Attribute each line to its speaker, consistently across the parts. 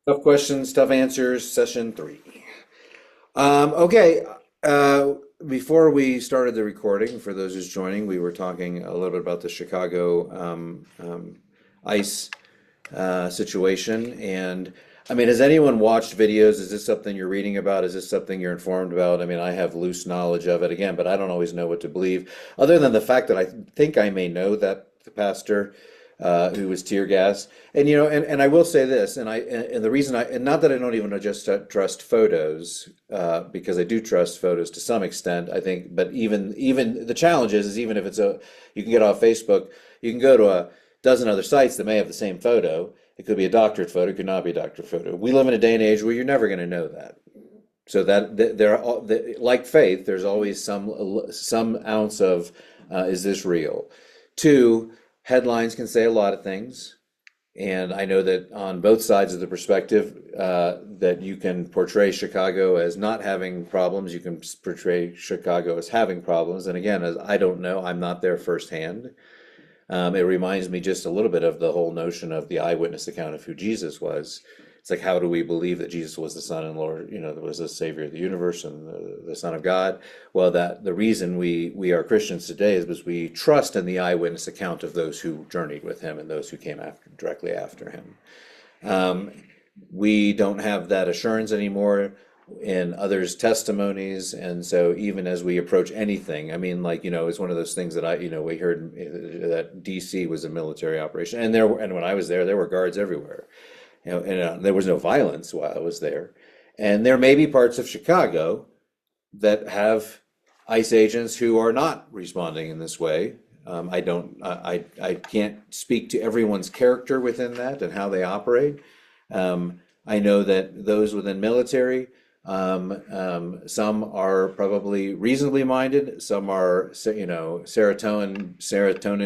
Speaker 1: Tough questions, tough answers, session three. Okay, before we started the recording, for those who's joining, we were talking a little bit about the Chicago ICE situation. And I mean, has anyone watched videos? Is this something you're reading about? Is this something you're informed about? I mean, I have loose knowledge of it again, but I don't always know what to believe, other than the fact that I think I may know that the pastor who was tear gas. And and I will say this, and the reason and not that I don't even just trust photos, because I do trust photos to some extent, I think, but even the challenge is even if you can get off Facebook, you can go to a dozen other sites that may have the same photo. It could be a doctored photo, it could not be a doctored photo. We live in a day and age where you're never going to know that. So there are, like faith, there's always some ounce of is this real? Two, headlines can say a lot of things, and I know that on both sides of the perspective, that you can portray Chicago as not having problems, you can portray Chicago as having problems. And again, as I don't know, I'm not there firsthand. It reminds me just a little bit of the whole notion of the eyewitness account of who Jesus was. It's like, how do we believe that Jesus was the Son and Lord, was the Savior of the universe and the Son of God? Well, that the reason we are Christians today is because we trust in the eyewitness account of those who journeyed with him and those who came directly after him. Um, we don't have that assurance anymore in others' testimonies, and so even as we approach anything, I mean, like, it's one of those things that we heard that DC was a military operation, and when I was there were guards everywhere, and there was no violence while I was there. And there may be parts of Chicago that have ICE agents who are not responding in this way. I can't speak to everyone's character within that and how they operate. I know that those within military, some are probably reasonably minded. Some are, serotonin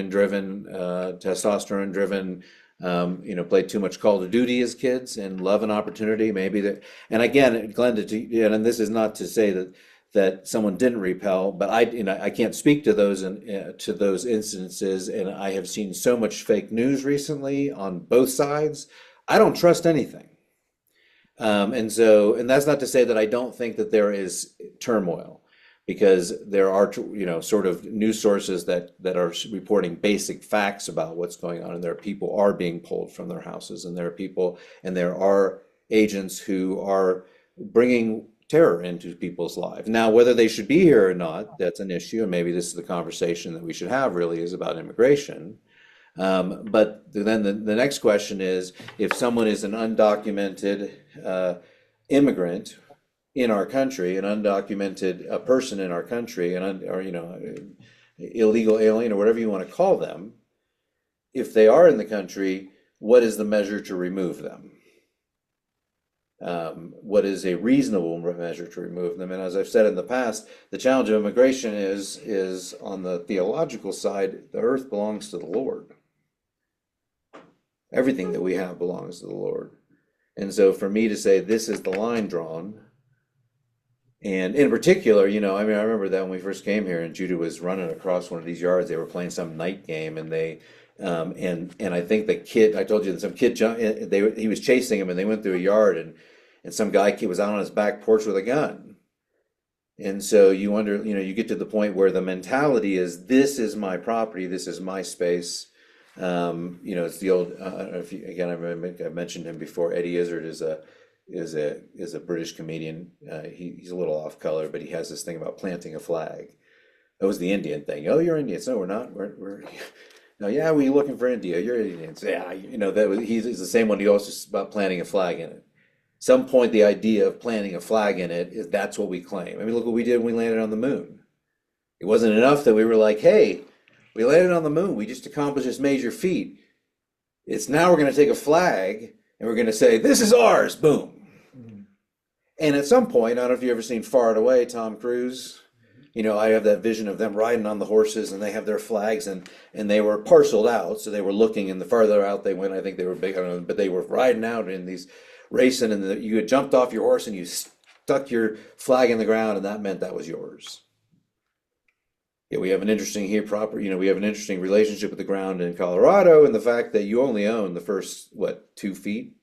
Speaker 1: driven, testosterone driven. Played too much Call of Duty as kids and love an opportunity. Maybe that. And again, Glenn, and this is not to say that someone didn't repel, but I can't speak to those instances. And I have seen so much fake news recently on both sides. I don't trust anything. And that's not to say that I don't think that there is turmoil, because there are, sort of news sources that are reporting basic facts about what's going on, and there are people are being pulled from their houses, and there are agents who are bringing terror into people's lives. Now, whether they should be here or not, that's an issue, and maybe this is the conversation that we should have, really, is about immigration. But then the next question is, if someone is an undocumented immigrant in our country, an undocumented person in our country, or illegal alien, or whatever you want to call them, if they are in the country, what is the measure to remove them? What is a reasonable measure to remove them? And as I've said in the past, the challenge of immigration is on the theological side, the earth belongs to the Lord. Everything that we have belongs to the Lord. And so for me to say this is the line drawn, and in particular, I remember that when we first came here and Judah was running across one of these yards, they were playing some night game, and and I think the kid, I told you that some kid he was chasing him, and they went through a yard, and some guy was out on his back porch with a gun. And so you wonder, you get to the point where the mentality is, this is my property, this is my space. It's the old. I don't know if again, I mentioned him before. Eddie Izzard is a British comedian. He's a little off color, but he has this thing about planting a flag. That was the Indian thing. Oh, you're Indians? No, we're not. We're no. Yeah, we're looking for India. You're Indians. Yeah, he's the same one. He also about planting a flag in it. Some point, the idea of planting a flag in it is that's what we claim. I mean, look what we did when we landed on the moon. It wasn't enough that we were like, hey, we landed on the moon. We just accomplished this major feat. It's now we're going to take a flag and we're going to say, this is ours. Boom. Mm-hmm. And at some point, I don't know if you've ever seen Far and Away, Tom Cruise. I have that vision of them riding on the horses, and they have their flags, and they were parceled out. So they were looking, and the farther out they went, I think they were big, I don't know, but they were riding out in these racing, and you had jumped off your horse and you stuck your flag in the ground, and that meant that was yours. Yeah, we have an interesting we have an interesting relationship with the ground in Colorado, and the fact that you only own the first, 2 feet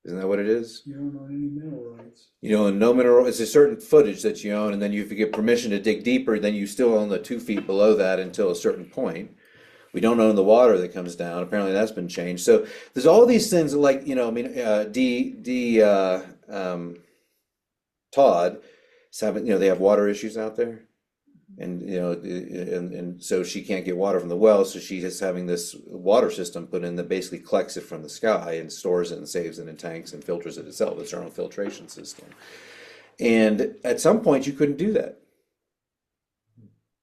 Speaker 1: Isn't that what it is?
Speaker 2: You don't own any mineral rights.
Speaker 1: You own no mineral, it's a certain footage that you own, and then if you get permission to dig deeper, then you still own the 2 feet below that until a certain point. We don't own the water that comes down. Apparently that's been changed. So there's all these things like, I mean, Todd is having, they have water issues out there. And, and so she can't get water from the well, so she is having this water system put in that basically collects it from the sky and stores it and saves it in tanks and filters it itself. It's her own filtration system. And at some point, you couldn't do that.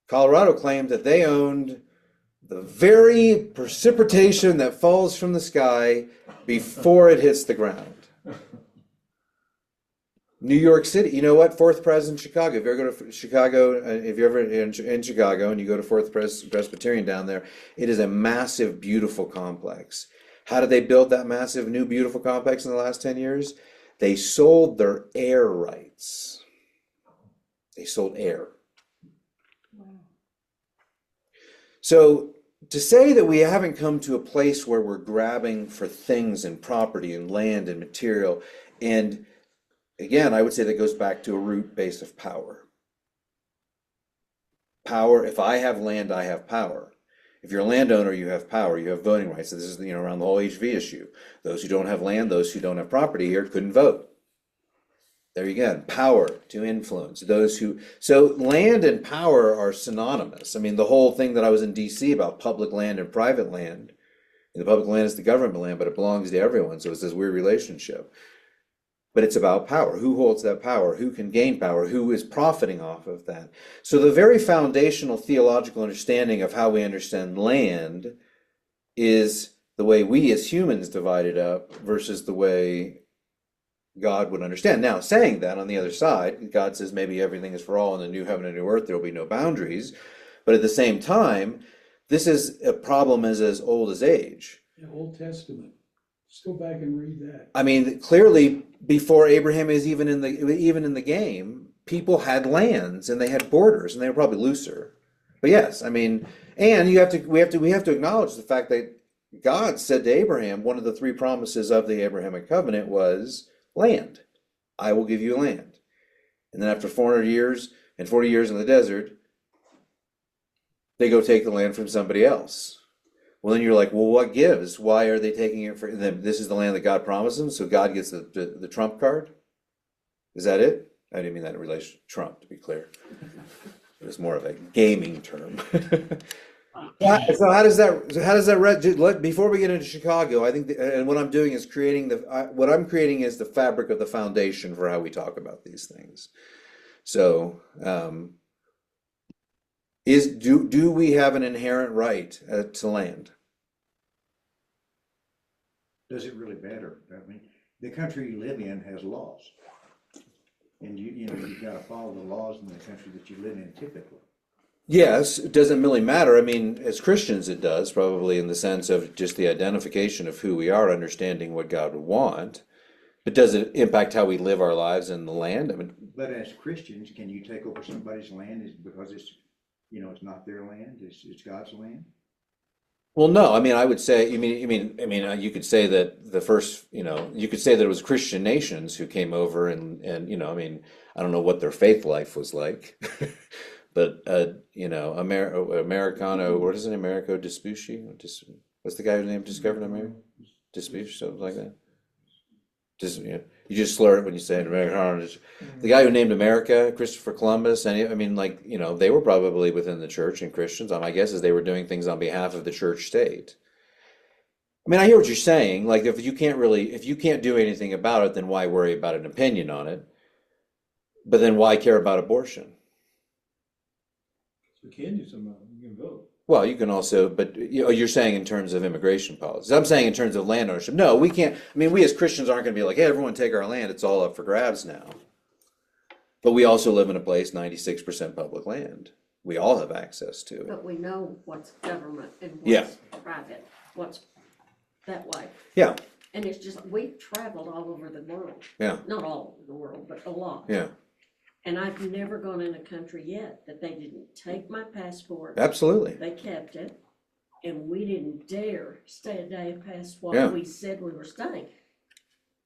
Speaker 1: Colorado claimed that they owned the very precipitation that falls from the sky before it hits the ground. New York City, you know what? Fourth Pres in Chicago. If you ever go to Chicago, if you're ever in Chicago and you go to Fourth Presbyterian down there, it is a massive, beautiful complex. How did they build that massive, new, beautiful complex in the last 10 years? They sold their air rights. They sold air. So to say that we haven't come to a place where we're grabbing for things and property and land and material, and again, I would say that goes back to a root base of power. Power, if I have land, I have power. If you're a landowner, you have power, you have voting rights. So this is, around the whole HV issue. Those who don't have land, those who don't have property here couldn't vote. There you go, power to influence. So land and power are synonymous. I mean, the whole thing that I was in DC about public land and private land, and the public land is the government land, but it belongs to everyone. So it's this weird relationship. But it's about power. Who holds that power? Who can gain power? Who is profiting off of that? So the very foundational theological understanding of how we understand land is the way we as humans divide it up versus the way God would understand. Now, saying that, on the other side, God says maybe everything is for all in the new heaven and new earth, there will be no boundaries. But at the same time, this is a problem as old as age.
Speaker 2: The Old Testament. Just go back and read that.
Speaker 1: I mean, clearly, before Abraham is even in the game, people had lands and they had borders, and they were probably looser. But yes, I mean, and we have to acknowledge the fact that God said to Abraham, one of the three promises of the Abrahamic covenant was land. I will give you land. And then after 400 years and 40 years in the desert, they go take the land from somebody else. Well, then you're like, well, what gives? Why are they taking it for them? This is the land that God promised them, so God gets the trump card? Is that it? I didn't mean that in relation to Trump, to be clear. It was more of a gaming term. So how does that before we get into Chicago, I think and what I'm doing is creating the fabric of the foundation for how we talk about these things. So do we have an inherent right to land?
Speaker 3: Does it really matter? I mean, the country you live in has laws, and you've got to follow the laws in the country that you live in typically.
Speaker 1: Yes, it doesn't really matter. I mean, as Christians, it does, probably in the sense of just the identification of who we are, understanding what God would want. But does it impact how we live our lives in the land? I mean,
Speaker 3: but as Christians, can you take over somebody's land because it's not their land, it's God's land?
Speaker 1: well, no. I mean, I would say. You could say that the first. You could say that it was Christian nations who came over, and I mean, I don't know what their faith life was like. But Americano, what is it? Americo Vespucci? What's the guy whose name discovered America? Vespucci, something like that. You just slur it when you say it. Americano. The guy who named America, Christopher Columbus, and I mean, they were probably within the church and Christians. My guess is they were doing things on behalf of the church state. I mean, I hear what you're saying. Like, if you can't do anything about it, then why worry about an opinion on it? But then why care about abortion?
Speaker 2: You can do something. You can vote.
Speaker 1: Well, you can also, but you're saying in terms of immigration policies. I'm saying in terms of land ownership. No, we can't. I mean, we as Christians aren't going to be like, hey, everyone take our land. It's all up for grabs now. But we also live in a place, 96% public land. We all have access to it.
Speaker 4: But we know what's government and
Speaker 1: Yeah.
Speaker 4: what's private, what's that way.
Speaker 1: Yeah,
Speaker 4: And it's just, we've traveled all over the world.
Speaker 1: yeah,
Speaker 4: Not all over the world, but a lot.
Speaker 1: yeah,
Speaker 4: And I've never gone in a country yet that they didn't take my passport.
Speaker 1: absolutely.
Speaker 4: They kept it. And we didn't dare stay a day past
Speaker 1: Yeah.
Speaker 4: what we said we were staying.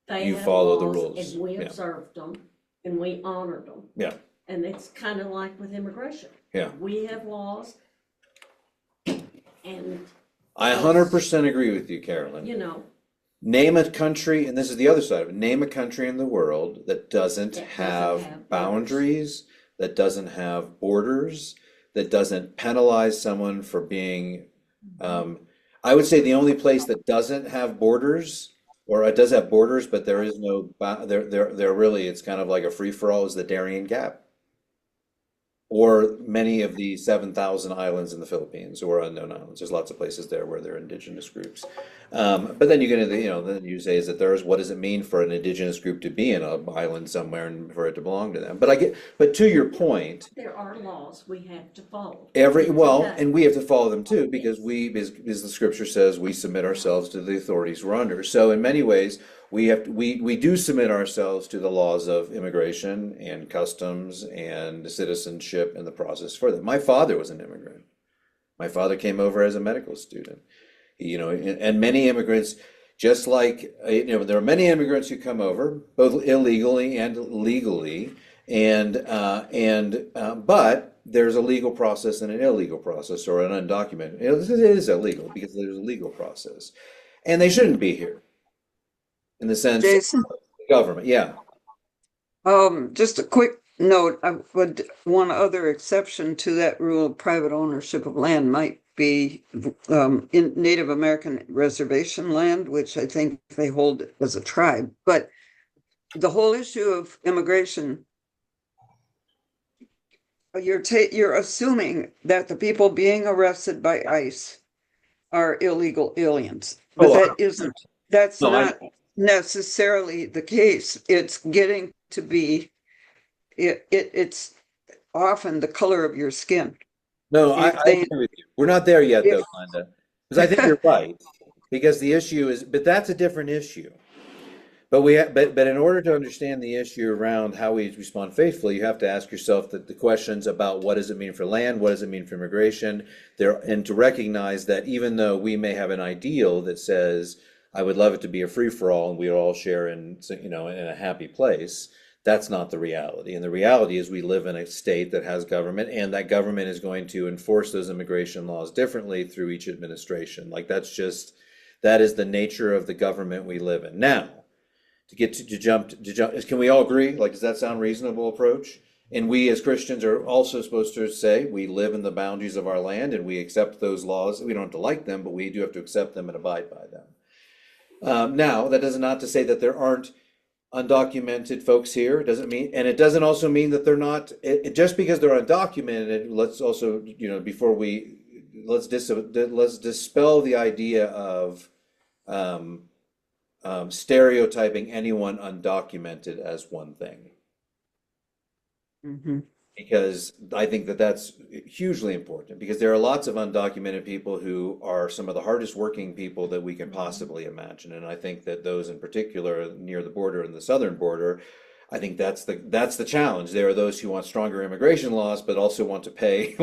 Speaker 4: They
Speaker 1: you
Speaker 4: had
Speaker 1: follow the
Speaker 4: laws,
Speaker 1: rules.
Speaker 4: and we
Speaker 1: Yeah.
Speaker 4: observed them, and we honored them.
Speaker 1: Yeah.
Speaker 4: And it's kind of like with immigration.
Speaker 1: Yeah.
Speaker 4: We have laws, and,
Speaker 1: I 100% agree with you, Carolyn.
Speaker 4: you know,
Speaker 1: Name a country, and this is the other side of it, name a country in the world that doesn't
Speaker 4: That doesn't
Speaker 1: have
Speaker 4: have
Speaker 1: boundaries, that doesn't have borders, that doesn't penalize someone for being, I would say the only place that doesn't have borders, or it does have borders, but there is no, there really, it's kind of like a free-for-all, is the Darien Gap. Or many of the 7,000 islands in the Philippines or unknown islands. There's lots of places there where there are indigenous groups. But then you get into the, then you say, is that there's, what does it mean for an indigenous group to be in an island somewhere and for it to belong to them? But to your point,
Speaker 4: there are laws we have to follow.
Speaker 1: well,
Speaker 4: Today.
Speaker 1: and we have to follow them too, because as the scripture says, we submit ourselves to the authorities we're under. So in many ways, we do submit ourselves to the laws of immigration and customs and citizenship and the process for them. My father was an immigrant. My father came over as a medical student. And many immigrants, just like, there are many immigrants who come over, both illegally and legally, but there's a legal process and an illegal process, or an undocumented. It is illegal because there's a legal process, and they shouldn't be here in the sense
Speaker 5: Jason,
Speaker 1: of government. Yeah.
Speaker 5: just a quick note, one other exception to that rule of private ownership of land might be in Native American reservation land, which I think they hold as a tribe. But the whole issue of immigration, you're assuming that the people being arrested by ICE are illegal aliens, but that's
Speaker 1: No,
Speaker 5: not necessarily the case. It's getting to be, it's often the color of your skin.
Speaker 1: No, I
Speaker 5: If they,
Speaker 1: agree with you. We're not there yet, though,
Speaker 5: if,
Speaker 1: Glenda, because I think you're right. Because the issue is, but that's a different issue. But in order to understand the issue around how we respond faithfully, you have to ask yourself the questions about what does it mean for land, what does it mean for immigration, and to recognize that even though we may have an ideal that says, I would love it to be a free-for-all and we all share in a happy place, that's not the reality. And the reality is we live in a state that has government, and that government is going to enforce those immigration laws differently through each administration. That is the nature of the government we live in. Now, to jump, can we all agree? Does that sound reasonable approach? And we as Christians are also supposed to say we live in the boundaries of our land and we accept those laws. We don't have to like them, but we do have to accept them and abide by them. Now, that does not to say that there aren't undocumented folks here. It doesn't mean, and it doesn't also mean that they're not. Just because they're undocumented, let's also, let's dispel the idea of stereotyping anyone undocumented as one thing.
Speaker 5: Mhm.
Speaker 1: Because I think that that's hugely important, because there are lots of undocumented people who are some of the hardest working people that we can possibly imagine. And I think that those in particular near the border and the southern border, I think that's the challenge. There are those who want stronger immigration laws, but also want to pay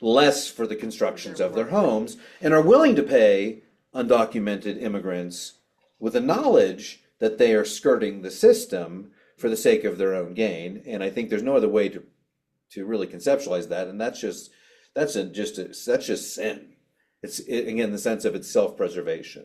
Speaker 1: less for the constructions of their homes and are willing to pay undocumented immigrants with the knowledge that they are skirting the system for the sake of their own gain. And I think there's no other way to really conceptualize that, and that's just sin. Again, the sense of it's self-preservation,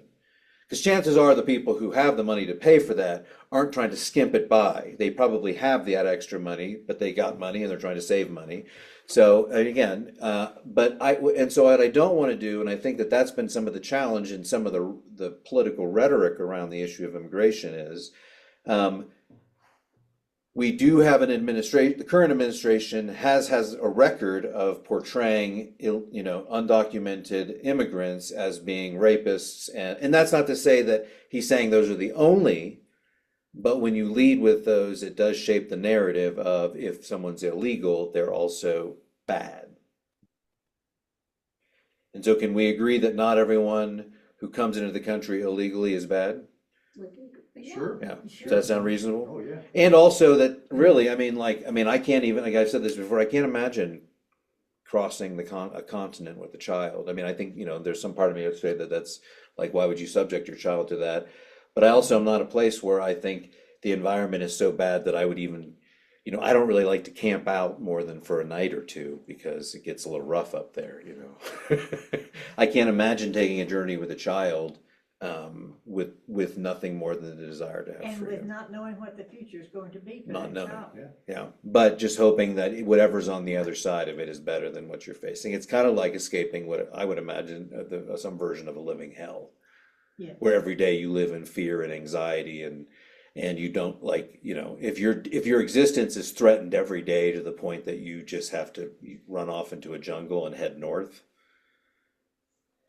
Speaker 1: because chances are the people who have the money to pay for that aren't trying to skimp it by. They probably have that extra money, but they got money and they're trying to save money. So again, so what I don't want to do, and I think that that's been some of the challenge in some of the political rhetoric around the issue of immigration is. We do have an administration. The current administration has a record of portraying, undocumented immigrants as being rapists, and that's not to say that he's saying those are the only. But when you lead with those, it does shape the narrative of if someone's illegal, they're also bad. And so, can we agree that not everyone who comes into the country illegally is bad?
Speaker 3: Sure.
Speaker 1: Yeah. Does that sound reasonable?
Speaker 3: Oh, yeah.
Speaker 1: And also that really, I can't even, I've said this before, I can't imagine crossing a continent with a child. I think, there's some part of me that would say that that's why would you subject your child to that? But I also am not a place where I think the environment is so bad that I would even, I don't really like to camp out more than for a night or two because it gets a little rough up there, I can't imagine taking a journey with a child with nothing more than the desire to have
Speaker 6: And with
Speaker 1: freedom.
Speaker 6: not knowing what the future is going to be for
Speaker 1: Not
Speaker 6: that
Speaker 1: knowing.
Speaker 6: child.
Speaker 1: Yeah, but just hoping that whatever's on the other side of it is better than what you're facing. It's kind of like escaping what I would imagine some version of a living hell,
Speaker 6: Yes.
Speaker 1: where every day you live in fear and anxiety and you don't if your existence is threatened every day to the point that you just have to run off into a jungle and head north.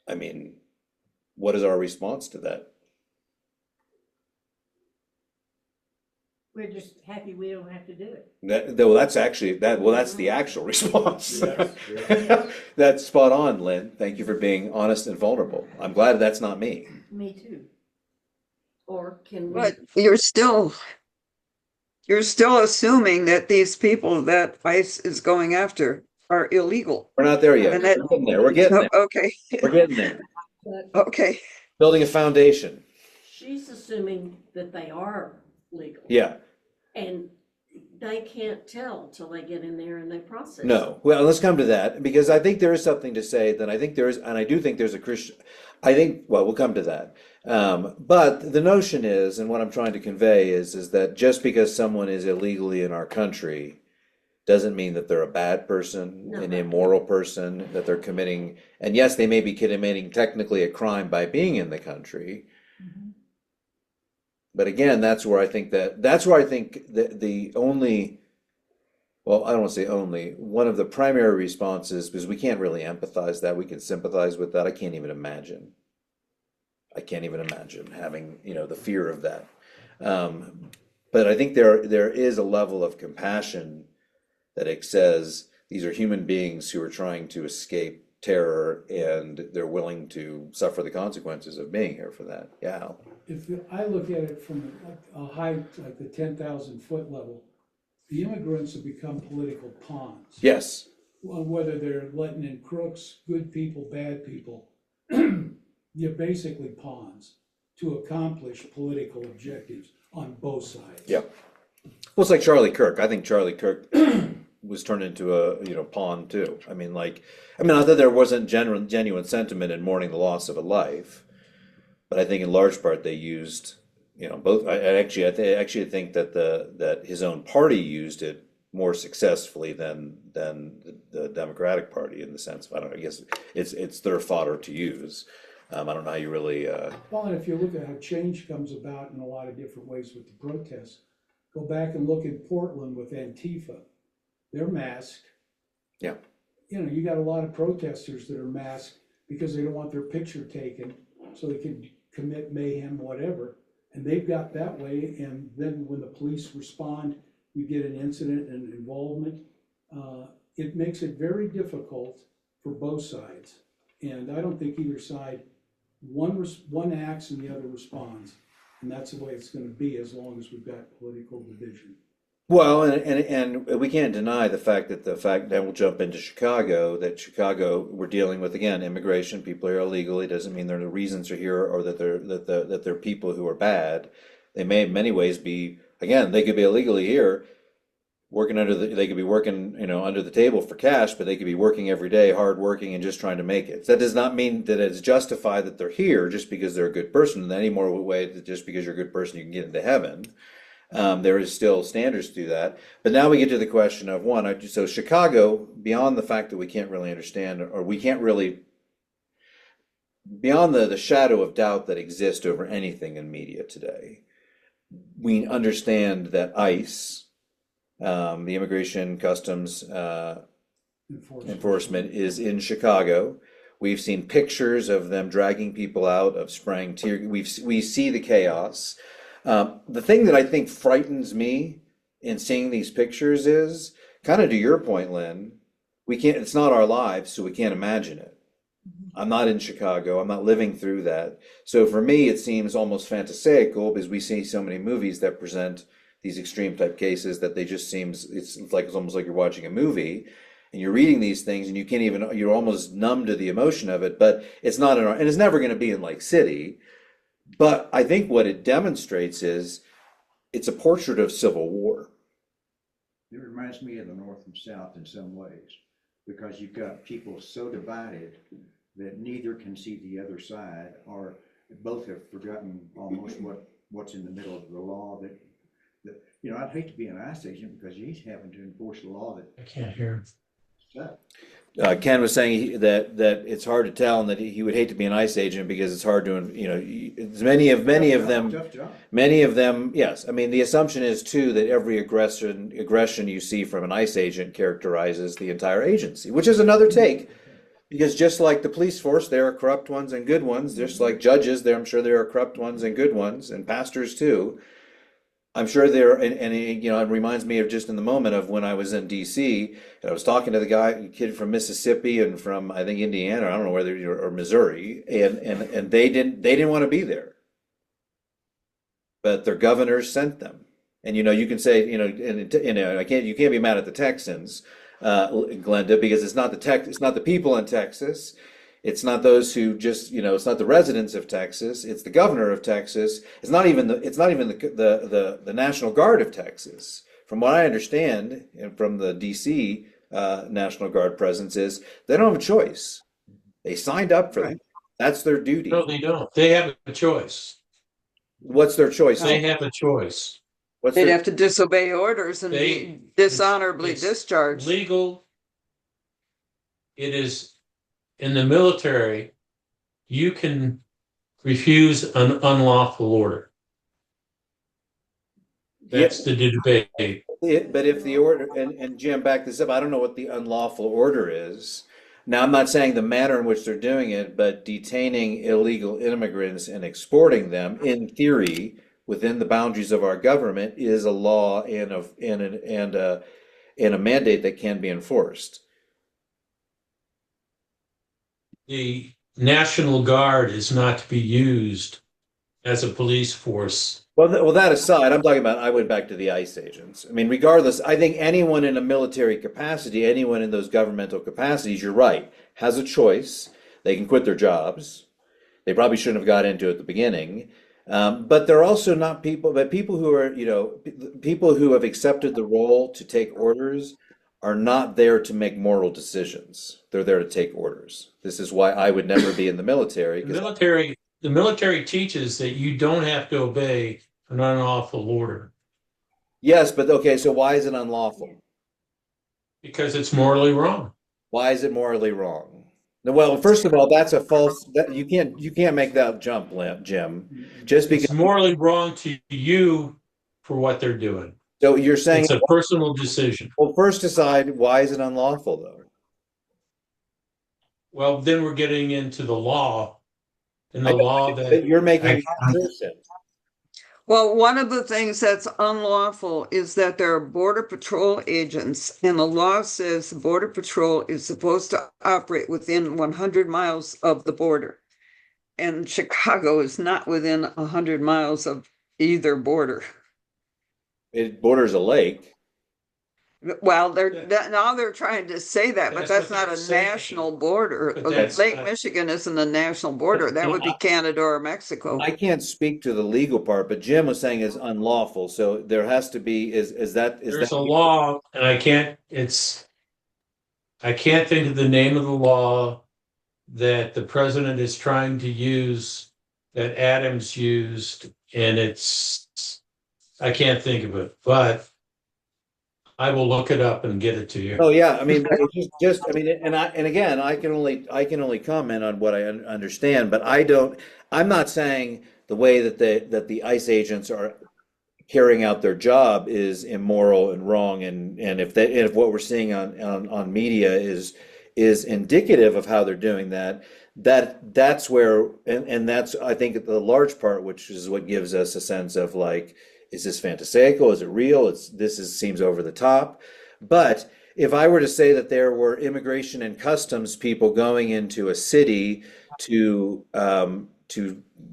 Speaker 1: I mean, what is our response to that?
Speaker 6: We're just happy we don't have to do it.
Speaker 1: That's the actual response.
Speaker 2: Yes,
Speaker 1: That's spot on, Lynn. Thank you for being honest and vulnerable. I'm glad that's not me.
Speaker 6: Me too.
Speaker 4: Or can we,
Speaker 5: But you're still assuming that these people that ICE is going after are illegal.
Speaker 1: We're not there yet.
Speaker 5: And that-
Speaker 1: We're getting there. We're getting there.
Speaker 5: Okay,
Speaker 1: We're getting there.
Speaker 4: but
Speaker 5: okay.
Speaker 1: Building a foundation.
Speaker 4: she's assuming that they are legal.
Speaker 1: Yeah.
Speaker 4: And they can't tell till they get in there and they process.
Speaker 1: No. Well, let's come to that because I think there is something to say that I think there is, and I do think there's a Christian. Well, we'll come to that. But the notion is, and what I'm trying to convey is that just because someone is illegally in our country doesn't mean that they're a bad person,
Speaker 4: No.
Speaker 1: an immoral person, that they're committing, and yes, they may be committing technically a crime by being in the country. But again, that's where I think that the only, well, I don't want to say only, one of the primary responses, because we can't really empathize that, we can sympathize with that. I can't even imagine having, the fear of that. But I think there is a level of compassion that it says these are human beings who are trying to escape terror and they're willing to suffer the consequences of being here for that. Yeah.
Speaker 2: If I look at it from a height, like the 10,000-foot level, the immigrants have become political pawns.
Speaker 1: Yes.
Speaker 2: Well, whether they're letting in crooks, good people, bad people, you're basically pawns to accomplish political objectives on both sides.
Speaker 1: Yeah. Well, it's like Charlie Kirk. I think Charlie Kirk was turned into a pawn too. I mean, not that there wasn't genuine sentiment in mourning the loss of a life, but I think in large part they used, both. I actually think that that his own party used it more successfully than the Democratic Party in the sense of, I guess it's their fodder to use. I don't know how you really.
Speaker 2: Well, and if you look at how change comes about in a lot of different ways with the protests, go back and look in Portland with Antifa. They're masked.
Speaker 1: Yeah.
Speaker 2: You got a lot of protesters that are masked because they don't want their picture taken so they can commit mayhem, whatever. And they've got that way. And then when the police respond, you get an incident and involvement. It makes it very difficult for both sides. And I don't think either side, one acts and the other responds. And that's the way it's going to be as long as we've got political division.
Speaker 1: Well, and we can't deny the fact that we'll jump into Chicago, that Chicago, we're dealing with, again, immigration. People are illegally. Doesn't mean their reasons are here or that they're people who are bad. They may in many ways be, again, they could be illegally here, they could be working, under the table for cash, but they could be working every day, hard working and just trying to make it. So that does not mean that it's justified that they're here just because they're a good person in any more way that just because you're a good person you can get into heaven. There is still standards to that. But now we get to the question of so Chicago, beyond the fact that we can't really understand, or we can't really, beyond the shadow of doubt that exists over anything in media today, we understand that ICE, the Immigration Customs Enforcement, is in Chicago. We've seen pictures of them dragging people out, of spraying tear. We see the chaos. The thing that I think frightens me in seeing these pictures is, kind of to your point, Lynn, it's not our lives, so we can't imagine it. I'm not in Chicago. I'm not living through that. So for me, it seems almost fantastical because we see so many movies that present these extreme type cases that it's almost like you're watching a movie and you're reading these things and you're almost numb to the emotion of it, but it's not and it's never going to be in Lake City. But I think what it demonstrates is it's a portrait of civil war.
Speaker 3: It reminds me of the North and South in some ways, because you've got people so divided that neither can see the other side, or both have forgotten almost what's in the middle of the law. That I'd hate to be an ICE agent because he's having to enforce a law that
Speaker 7: I can't hear.
Speaker 3: sucks.
Speaker 1: Ken was saying that it's hard to tell, and that he would hate to be an ICE agent because it's hard to, it's many of them.
Speaker 3: Tough job.
Speaker 1: Many of them, yes. I mean, the assumption is too that every aggression you see from an ICE agent characterizes the entire agency, which is another take. Because just like the police force, there are corrupt ones and good ones. Just like judges, I'm sure there are corrupt ones and good ones, and pastors too. I'm sure there, and it reminds me of just in the moment of when I was in D.C. and I was talking to the kid from Mississippi and from I think Indiana, I don't know whether or Missouri, and they didn't want to be there, but their governors sent them. And you can say you can't be mad at the Texans, Glenda, because it's not the people in Texas. It's not those who just, it's not the residents of Texas. It's the governor of Texas. It's not even the National Guard of Texas. From what I understand, and from the D.C. National Guard presence, is they don't have a choice. They signed up for that. That's their duty.
Speaker 7: No, they don't. They have a choice.
Speaker 1: What's their choice?
Speaker 7: They have a choice.
Speaker 5: They'd have to disobey orders and be dishonorably
Speaker 7: it's
Speaker 5: discharged.
Speaker 7: Legal. It is in the military. You can refuse an unlawful order. That's the debate.
Speaker 1: But if the order, and Jim, back this up, I don't know what the unlawful order is. Now, I'm not saying the manner in which they're doing it, but detaining illegal immigrants and exporting them, in theory, within the boundaries of our government, is a law and a mandate that can be enforced.
Speaker 7: The National Guard is not to be used as a police force.
Speaker 1: Well, that aside, I'm talking about, I went back to the ICE agents. I mean, regardless, I think anyone in a military capacity, anyone in those governmental capacities, you're right, has a choice. They can quit their jobs. They probably shouldn't have got into it at the beginning. But they're also not people who are, people who have accepted the role to take orders are not there to make moral decisions. They're there to take orders. This is why I would never be in the military.
Speaker 7: The military teaches that you don't have to obey an unlawful order.
Speaker 1: Yes, but okay, so why is it unlawful?
Speaker 7: Because it's morally wrong.
Speaker 1: Why is it morally wrong? Well, first of all, that's a false. You can't make that jump, Jim. Just because
Speaker 7: it's morally wrong to you for what they're doing.
Speaker 1: So you're saying
Speaker 7: it's a personal decision.
Speaker 1: Well, first decide why is it unlawful, though?
Speaker 7: Well, then we're getting into the law, and the law that
Speaker 1: you're making.
Speaker 5: Well, one of the things that's unlawful is that there are Border Patrol agents, and the law says the Border Patrol is supposed to operate within 100 miles of the border. And Chicago is not within 100 miles of either border.
Speaker 1: It borders a lake.
Speaker 5: Well, now they're trying to say that, but that's not a national border. Lake Michigan isn't a national border. That would be Canada or Mexico.
Speaker 1: I can't speak to the legal part, but Jim was saying it's unlawful. So there has to be, there's
Speaker 7: a law, and I can't think of the name of the law that the president is trying to use, that Adams used, and I can't think of it, but I will look it up and get it to you.
Speaker 1: Oh yeah, I mean, again, I can only comment on what I understand, but I'm not saying the way that the ICE agents are carrying out their job is immoral and wrong, and if what we're seeing on media is indicative of how they're doing that's where, and that's, I think, the large part, which is what gives us a sense of like, is this fantastical? Is it real? Seems over the top. But if I were to say that there were immigration and customs people going into a city to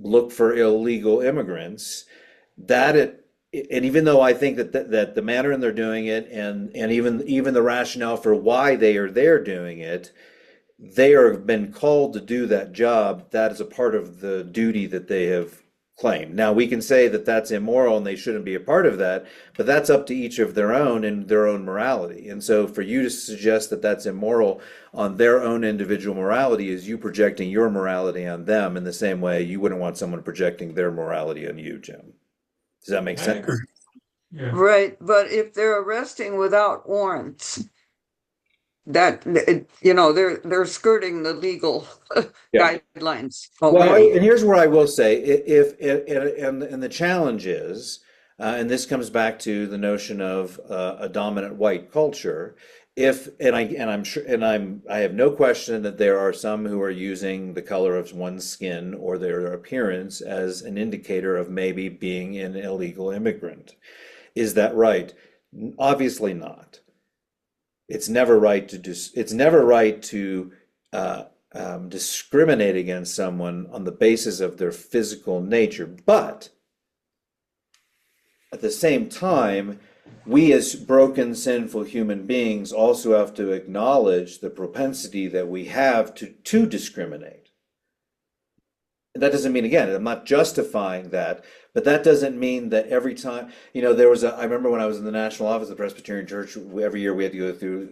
Speaker 1: look for illegal immigrants, and even though I think that the manner in they're doing it, and even the rationale for why they are there doing it, they have been called to do that job. That is a part of the duty that they have claim. Now, we can say that that's immoral and they shouldn't be a part of that, but that's up to each of their own and their own morality. And so for you to suggest that that's immoral on their own individual morality is you projecting your morality on them in the same way you wouldn't want someone projecting their morality on you, Jim. Does that make
Speaker 7: I
Speaker 1: sense?
Speaker 7: agree. Yeah.
Speaker 5: Right, but if they're arresting without warrants, they're skirting the legal
Speaker 1: Yeah.
Speaker 5: guidelines
Speaker 1: Well,
Speaker 5: already.
Speaker 1: and here's where I will say, and the challenge is, and this comes back to the notion of a dominant white culture. If and I'm sure I have no question that there are some who are using the color of one's skin or their appearance as an indicator of maybe being an illegal immigrant. Is that right? Obviously not. It's never right to discriminate against someone on the basis of their physical nature. But at the same time, we as broken, sinful human beings also have to acknowledge the propensity that we have to discriminate. That doesn't mean, again, I'm not justifying that, but that doesn't mean that every time, I remember when I was in the national office of the Presbyterian Church, every year we had to go through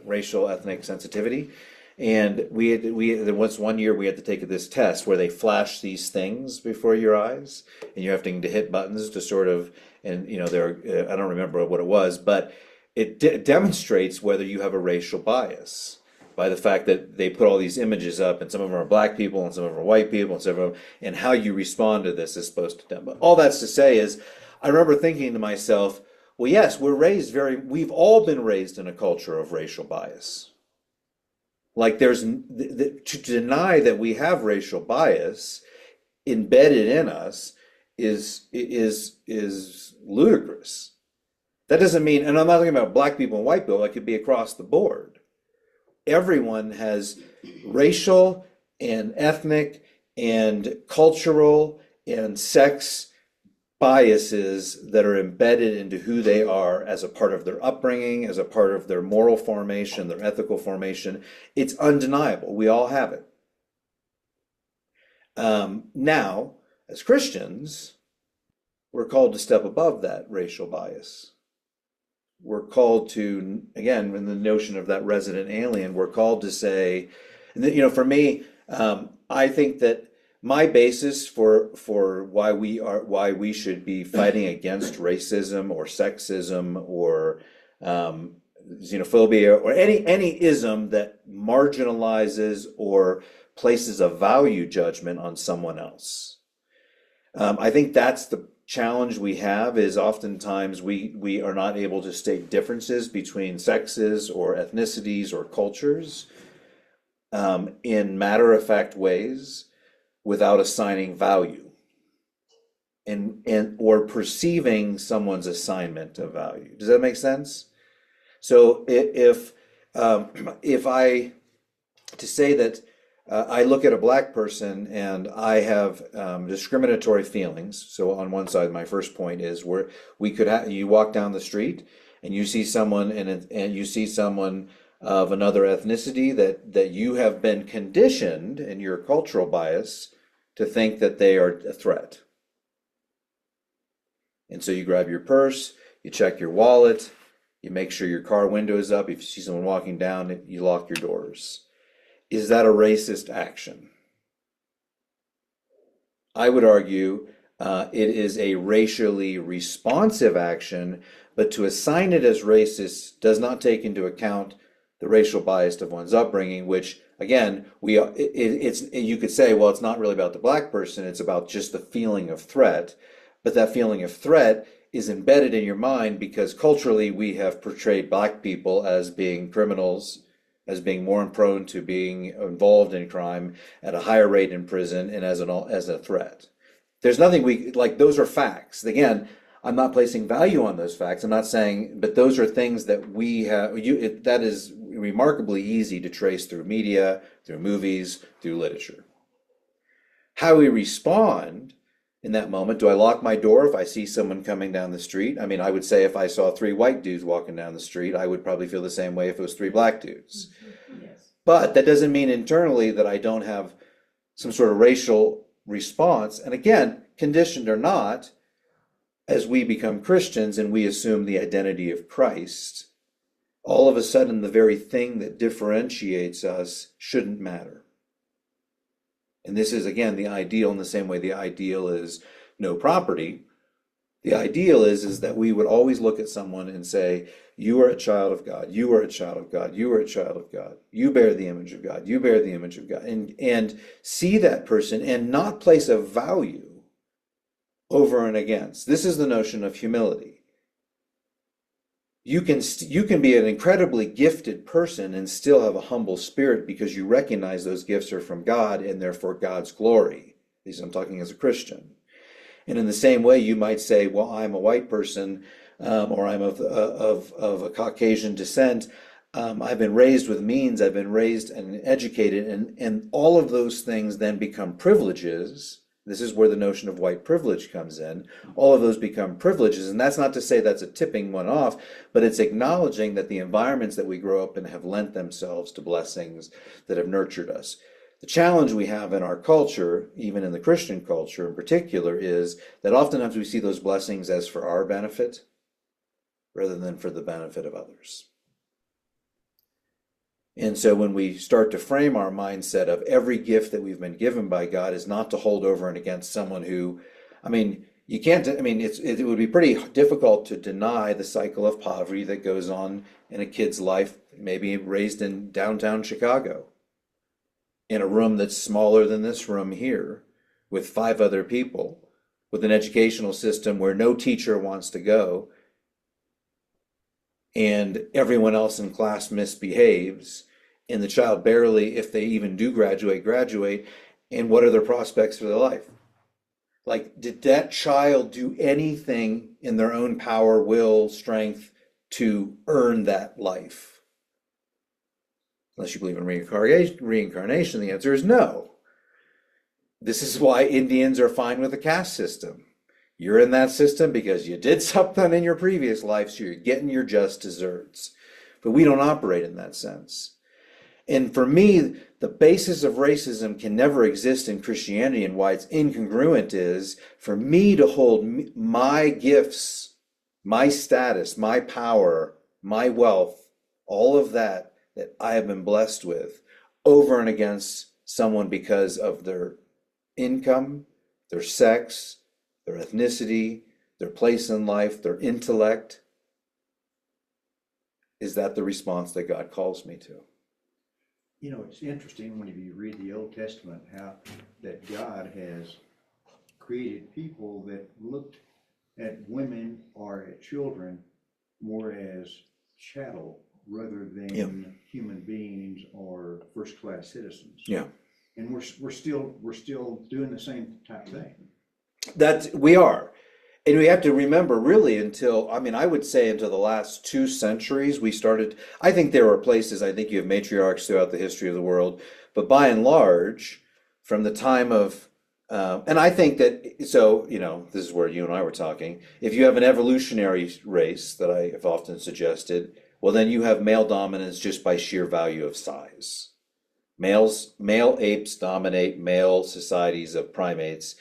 Speaker 1: racial ethnic sensitivity. And there was one year we had to take this test where they flash these things before your eyes, and you have to hit buttons to sort of, and I don't remember what it was, but it demonstrates whether you have a racial bias by the fact that they put all these images up, and some of them are black people, and some of them are white people, and some of them, and how you respond to this is supposed to. But all that's to say is, I remember thinking to myself, well, yes, we've all been raised in a culture of racial bias. Like to deny that we have racial bias embedded in us is ludicrous. That doesn't mean, and I'm not talking about black people and white people, it could be across the board. Everyone has racial and ethnic and cultural and sex biases that are embedded into who they are as a part of their upbringing, as a part of their moral formation, their ethical formation. It's undeniable. We all have it. Now, as Christians, we're called to step above that racial bias. We're called to, again, in the notion of that resident alien, we're called to say, for me, I think that my basis for why we should be fighting against racism or sexism or xenophobia or any ism that marginalizes or places a value judgment on someone else. I think that's the challenge we have, is oftentimes we are not able to state differences between sexes or ethnicities or cultures in matter-of-fact ways without assigning value and or perceiving someone's assignment of value. Does that make sense? So if I to say that I look at a black person and I have discriminatory feelings. So on one side, my first point is where we could have, you walk down the street and you see someone and you see someone of another ethnicity that you have been conditioned in your cultural bias to think that they are a threat. And so you grab your purse, you check your wallet, you make sure your car window is up. If you see someone walking down, you lock your doors. Is that a racist action? I would argue it is a racially responsive action, but to assign it as racist does not take into account the racial bias of one's upbringing, which again, you could say, well, it's not really about the black person, it's about just the feeling of threat. But that feeling of threat is embedded in your mind because culturally we have portrayed black people as being criminals, as being more prone to being involved in crime at a higher rate in prison and as a threat. There's nothing those are facts. Again, I'm not placing value on those facts. I'm not saying, but those are things that we have, that is remarkably easy to trace through media, through movies, through literature. How we respond in that moment, do I lock my door if I see someone coming down the street? I mean, I would say if I saw 3 white dudes walking down the street, I would probably feel the same way if it was 3 black dudes.
Speaker 6: Yes.
Speaker 1: But that doesn't mean internally that I don't have some sort of racial response. And again, conditioned or not, as we become Christians and we assume the identity of Christ, all of a sudden the very thing that differentiates us shouldn't matter. And this is, again, the ideal in the same way the ideal is no property. The ideal is that we would always look at someone and say, you are a child of God, you are a child of God, you are a child of God, you bear the image of God, you bear the image of God, and see that person and not place a value over and against. This is the notion of humility. You can be an incredibly gifted person and still have a humble spirit because you recognize those gifts are from God and therefore God's glory. At least I'm talking as a Christian. And in the same way, you might say, well, I'm a white person, or I'm of a Caucasian descent. I've been raised with means, I've been raised and educated, and all of those things then become privileges. This is where the notion of white privilege comes in. All of those become privileges, and that's not to say that's a tipping one off, but it's acknowledging that the environments that we grow up in have lent themselves to blessings that have nurtured us. The challenge we have in our culture, even in the Christian culture in particular, is that oftentimes we see those blessings as for our benefit rather than for the benefit of others. And so when we start to frame our mindset of every gift that we've been given by God is not to hold over and against someone who, you can't, it would be pretty difficult to deny the cycle of poverty that goes on in a kid's life, maybe raised in downtown Chicago, in a room that's smaller than this room here, with 5 other people, with an educational system where no teacher wants to go, and everyone else in class misbehaves, and the child barely, if they even do graduate, and what are their prospects for their life? Like, did that child do anything in their own power, will, strength to earn that life? Unless you believe in reincarnation, the answer is no. This is why Indians are fine with the caste system. You're in that system because you did something in your previous life, so you're getting your just desserts. But we don't operate in that sense. And for me, the basis of racism can never exist in Christianity, and why it's incongruent is for me to hold my gifts, my status, my power, my wealth, all of that I have been blessed with over and against someone because of their income, their sex, their ethnicity, their place in life, their intellect. Is that the response that God calls me to?
Speaker 3: You know, it's interesting when you read the Old Testament, how that God has created people that looked at women or at children more as chattel rather than human beings or first-class citizens.
Speaker 1: Yeah.
Speaker 3: And we're still doing the same type of thing.
Speaker 1: That we are. And we have to remember really until, I would say until the last 2 centuries, we started, I think there are places, I think you have matriarchs throughout the history of the world, but by and large, from the time of, and I think that, so, this is where you and I were talking, if you have an evolutionary race that I have often suggested, well, then you have male dominance just by sheer value of size. Male apes dominate male societies of primates.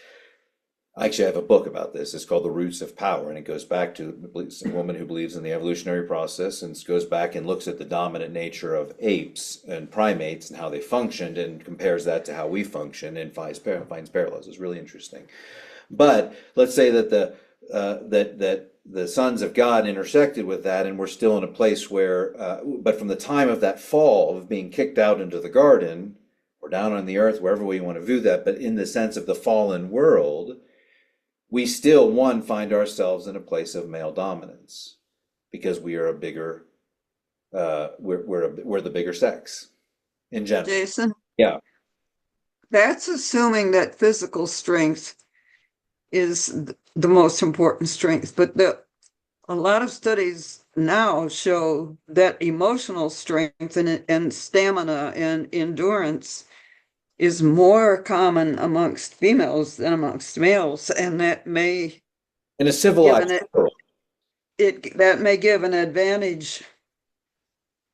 Speaker 1: Actually, I have a book about this. It's called The Roots of Power, and it goes back to a woman who believes in the evolutionary process and goes back and looks at the dominant nature of apes and primates and how they functioned and compares that to how we function and finds parallels. It's really interesting. But let's say that the sons of God intersected with that, and we're still in a place where, but from the time of that fall, of being kicked out into the garden, or down on the earth, wherever we want to view that, but in the sense of the fallen world, we still, find ourselves in a place of male dominance, because we are a bigger, we're the bigger sex, in general.
Speaker 5: Jason,
Speaker 1: Yeah.
Speaker 5: that's assuming that physical strength is the most important strength, but a lot of studies now show that emotional strength and stamina and endurance is more common amongst females than amongst males, and that may
Speaker 1: In a civilized world.
Speaker 5: that may give an advantage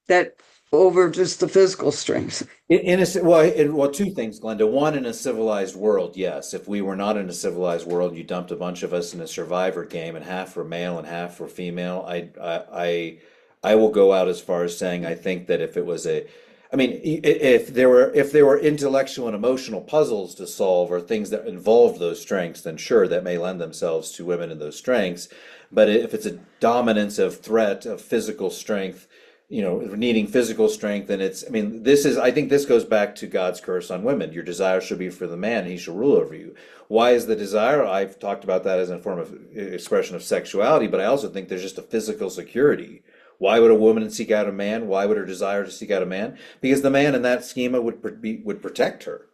Speaker 5: that over just the physical strength.
Speaker 1: Well, two things, Glenda. One, in a civilized world, yes. If we were not in a civilized world, you dumped a bunch of us in a survivor game, and half were male and half were female. I will go out as far as saying I think that if it was I mean, if there were intellectual and emotional puzzles to solve or things that involve those strengths, then sure, that may lend themselves to women in those strengths. But if it's a dominance of threat of physical strength, needing physical strength, and I mean, I think this goes back to God's curse on women. Your desire shall be for the man, and he shall rule over you. Why is the desire? I've talked about that as a form of expression of sexuality, but I also think there's just a physical security. Why would a woman seek out a man? Why would her desire to seek out a man? Because the man in that schema would protect her.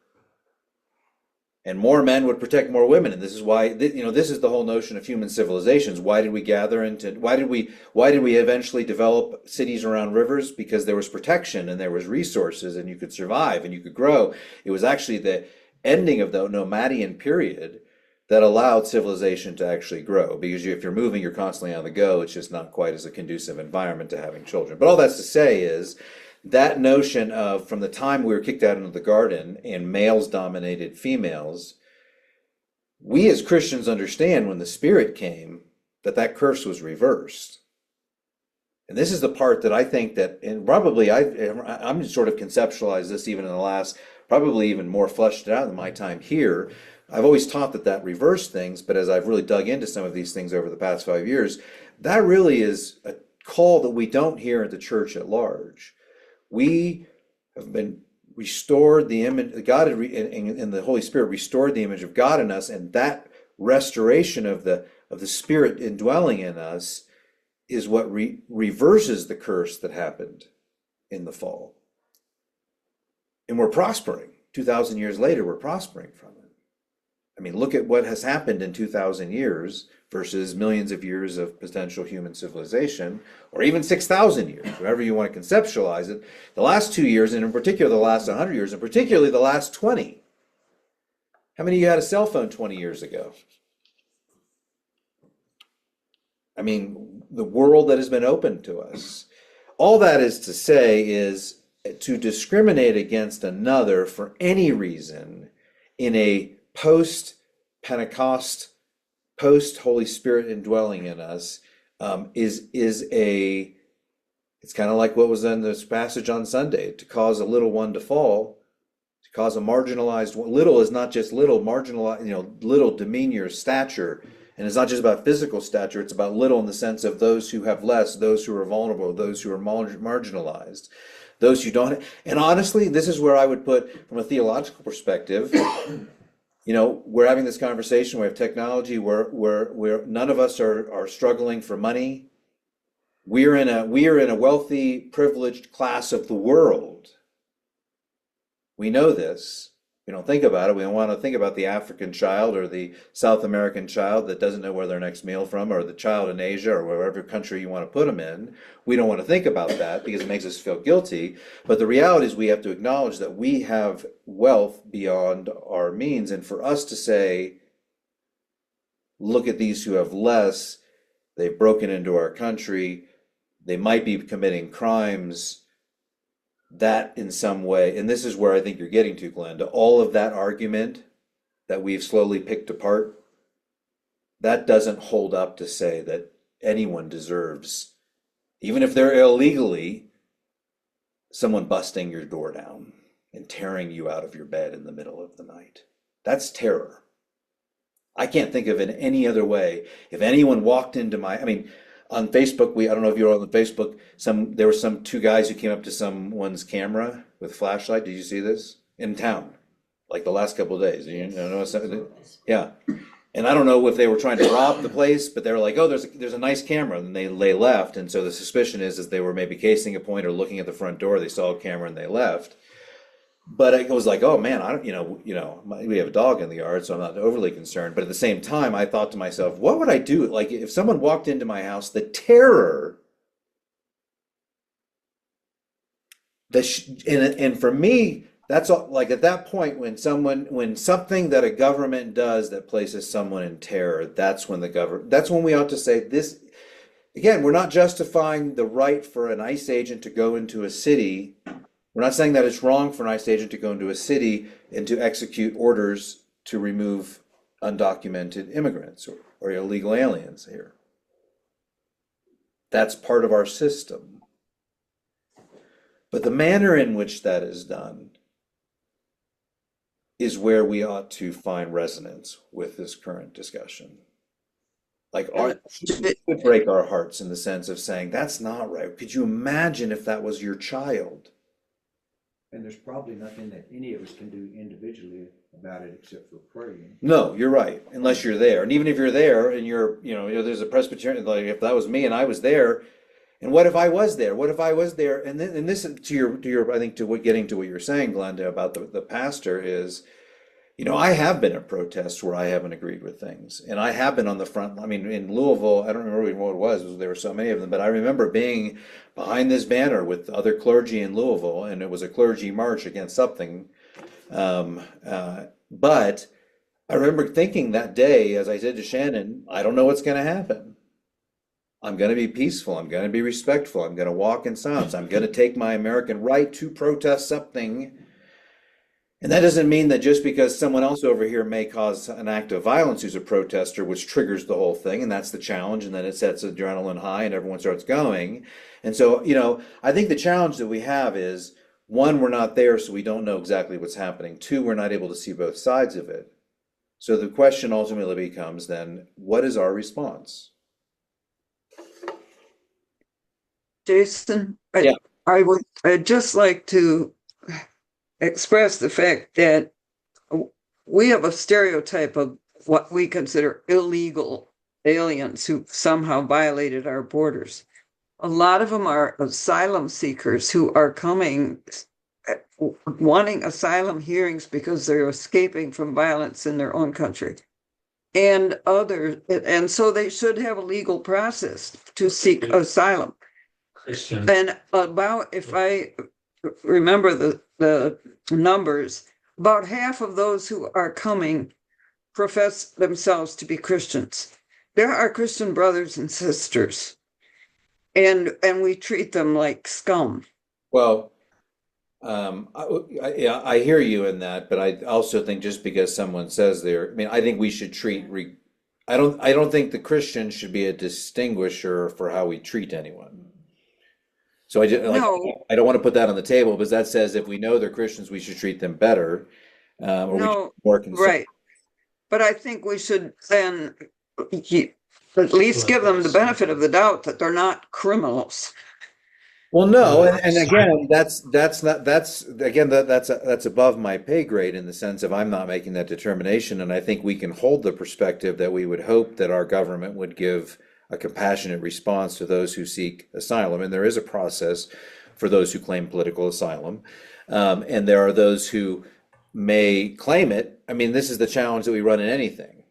Speaker 1: And more men would protect more women, and this is why this is the whole notion of human civilizations. Why did we why did we eventually develop cities around rivers? Because there was protection and there was resources, and you could survive and you could grow. It was actually the ending of the Nomadian period that allowed civilization to actually grow. Because if you're moving, you're constantly on the go. It's just not quite as a conducive environment to having children. But all that's to say is that notion of, from the time we were kicked out into the garden and males dominated females, we as Christians understand when the Spirit came that curse was reversed. And this is the part that I think that, and probably I'm sort of conceptualized this even in the last, probably even more fleshed out in my time here. I've always taught that reversed things, but as I've really dug into some of these things over the past 5 years, that really is a call that we don't hear at the church at large. We have been restored the image, God and the Holy Spirit restored the image of God in us, and that restoration of the Spirit indwelling in us is what reverses the curse that happened in the fall. And we're prospering. 2,000 years later, we're prospering from it. I mean, look at what has happened in 2,000 years versus millions of years of potential human civilization, or even 6,000 years, however you want to conceptualize it. The last 2 years, and in particular the last 100 years, and particularly the last 20. How many of you had a cell phone 20 years ago? I mean, the world that has been opened to us. All that is to say is to discriminate against another for any reason in a post-Pentecost, post-Holy Spirit indwelling in us, it's kind of like what was in this passage on Sunday, to cause a little one to fall, to cause a marginalized one. Little is not just little, marginalized, little demean your stature. And it's not just about physical stature, it's about little in the sense of those who have less, those who are vulnerable, those who are marginalized, those who don't. And honestly, this is where I would put, from a theological perspective, we're having this conversation, we have technology, where none of us are struggling for money. We are in a wealthy, privileged class of the world. We know this. We don't think about it. We don't want to think about the African child or the South American child that doesn't know where their next meal from, or the child in Asia or wherever country you want to put them in. We don't want to think about that because it makes us feel guilty. But the reality is we have to acknowledge that we have wealth beyond our means. And for us to say, look at these who have less, they've broken into our country, they might be committing crimes, that in some way, and this is where I think you're getting to, Glenda, all of that argument that we've slowly picked apart, that doesn't hold up to say that anyone deserves, even if they're illegally, someone busting your door down and tearing you out of your bed in the middle of the night. That's terror. I can't think of it any other way. If anyone walked into on Facebook, I don't know if you were on Facebook, there were some two guys who came up to someone's camera with a flashlight. Did you see this? In town, like the last couple of days. Yeah. And I don't know if they were trying to rob the place, but they were like, oh, there's a nice camera. And they left. And so the suspicion is they were maybe casing a point or looking at the front door. They saw a camera and they left. But it was like, oh man, we have a dog in the yard, so I'm not overly concerned. But at the same time, I thought to myself, what would I do? Like if someone walked into my house, the terror, and for me, that's all, like at that point when something that a government does that places someone in terror, that's when we ought to say this. again, we're not justifying the right for an ICE agent to go into a city. We're not saying that it's wrong for an ICE agent to go into a city and to execute orders to remove undocumented immigrants or illegal aliens here. That's part of our system. But the manner in which that is done is where we ought to find resonance with this current discussion. Like, it would break our hearts in the sense of saying, that's not right. Could you imagine if that was your child?
Speaker 3: And there's probably nothing that any of us can do individually about it except for praying.
Speaker 1: No, you're right, unless you're there. And even if you're there and there's a Presbyterian, like if that was me and I was there, and what if I was there? What if I was there? And this to your I think getting to what you're saying, Glenda, about the pastor is, I have been at protests where I haven't agreed with things. And I have been on the front. I mean, in Louisville, I don't remember what it was. There were so many of them, but I remember being behind this banner with other clergy in Louisville, and it was a clergy march against something. But I remember thinking that day, as I said to Shannon, I don't know what's going to happen. I'm going to be peaceful. I'm going to be respectful. I'm going to walk in silence. I'm going to take my American right to protest something. And that doesn't mean that just because someone else over here may cause an act of violence who's a protester, which triggers the whole thing, and that's the challenge, and then it sets adrenaline high and everyone starts going. And so, I think the challenge that we have is, one, we're not there, so we don't know exactly what's happening. Two, we're not able to see both sides of it. So the question ultimately becomes then, what is our response?
Speaker 5: Jason,
Speaker 1: Yeah.
Speaker 5: I'd just like to express the fact that we have a stereotype of what we consider illegal aliens who somehow violated our borders. A lot of them are asylum seekers who are coming, wanting asylum hearings because they're escaping from violence in their own country. And so they should have a legal process to seek asylum.
Speaker 7: Christian.
Speaker 5: And if I remember the numbers, about half of those who are coming profess themselves to be Christians. There are Christian brothers and sisters, and we treat them like scum.
Speaker 1: Well, I hear you in that, but I also think just because someone says I think we should treat. I don't think the Christian should be a distinguisher for how we treat anyone. So I don't want to put that on the table because that says if we know they're Christians, we should treat them better, or we should be more concerned.
Speaker 5: Right. But I think we should then at least give them the benefit of the doubt that they're not criminals.
Speaker 1: Well, no, and again, that's above my pay grade in the sense of I'm not making that determination, and I think we can hold the perspective that we would hope that our government would give a compassionate response to those who seek asylum, and there is a process for those who claim political asylum, and there are those who may claim it. I mean, this is the challenge that we run in anything.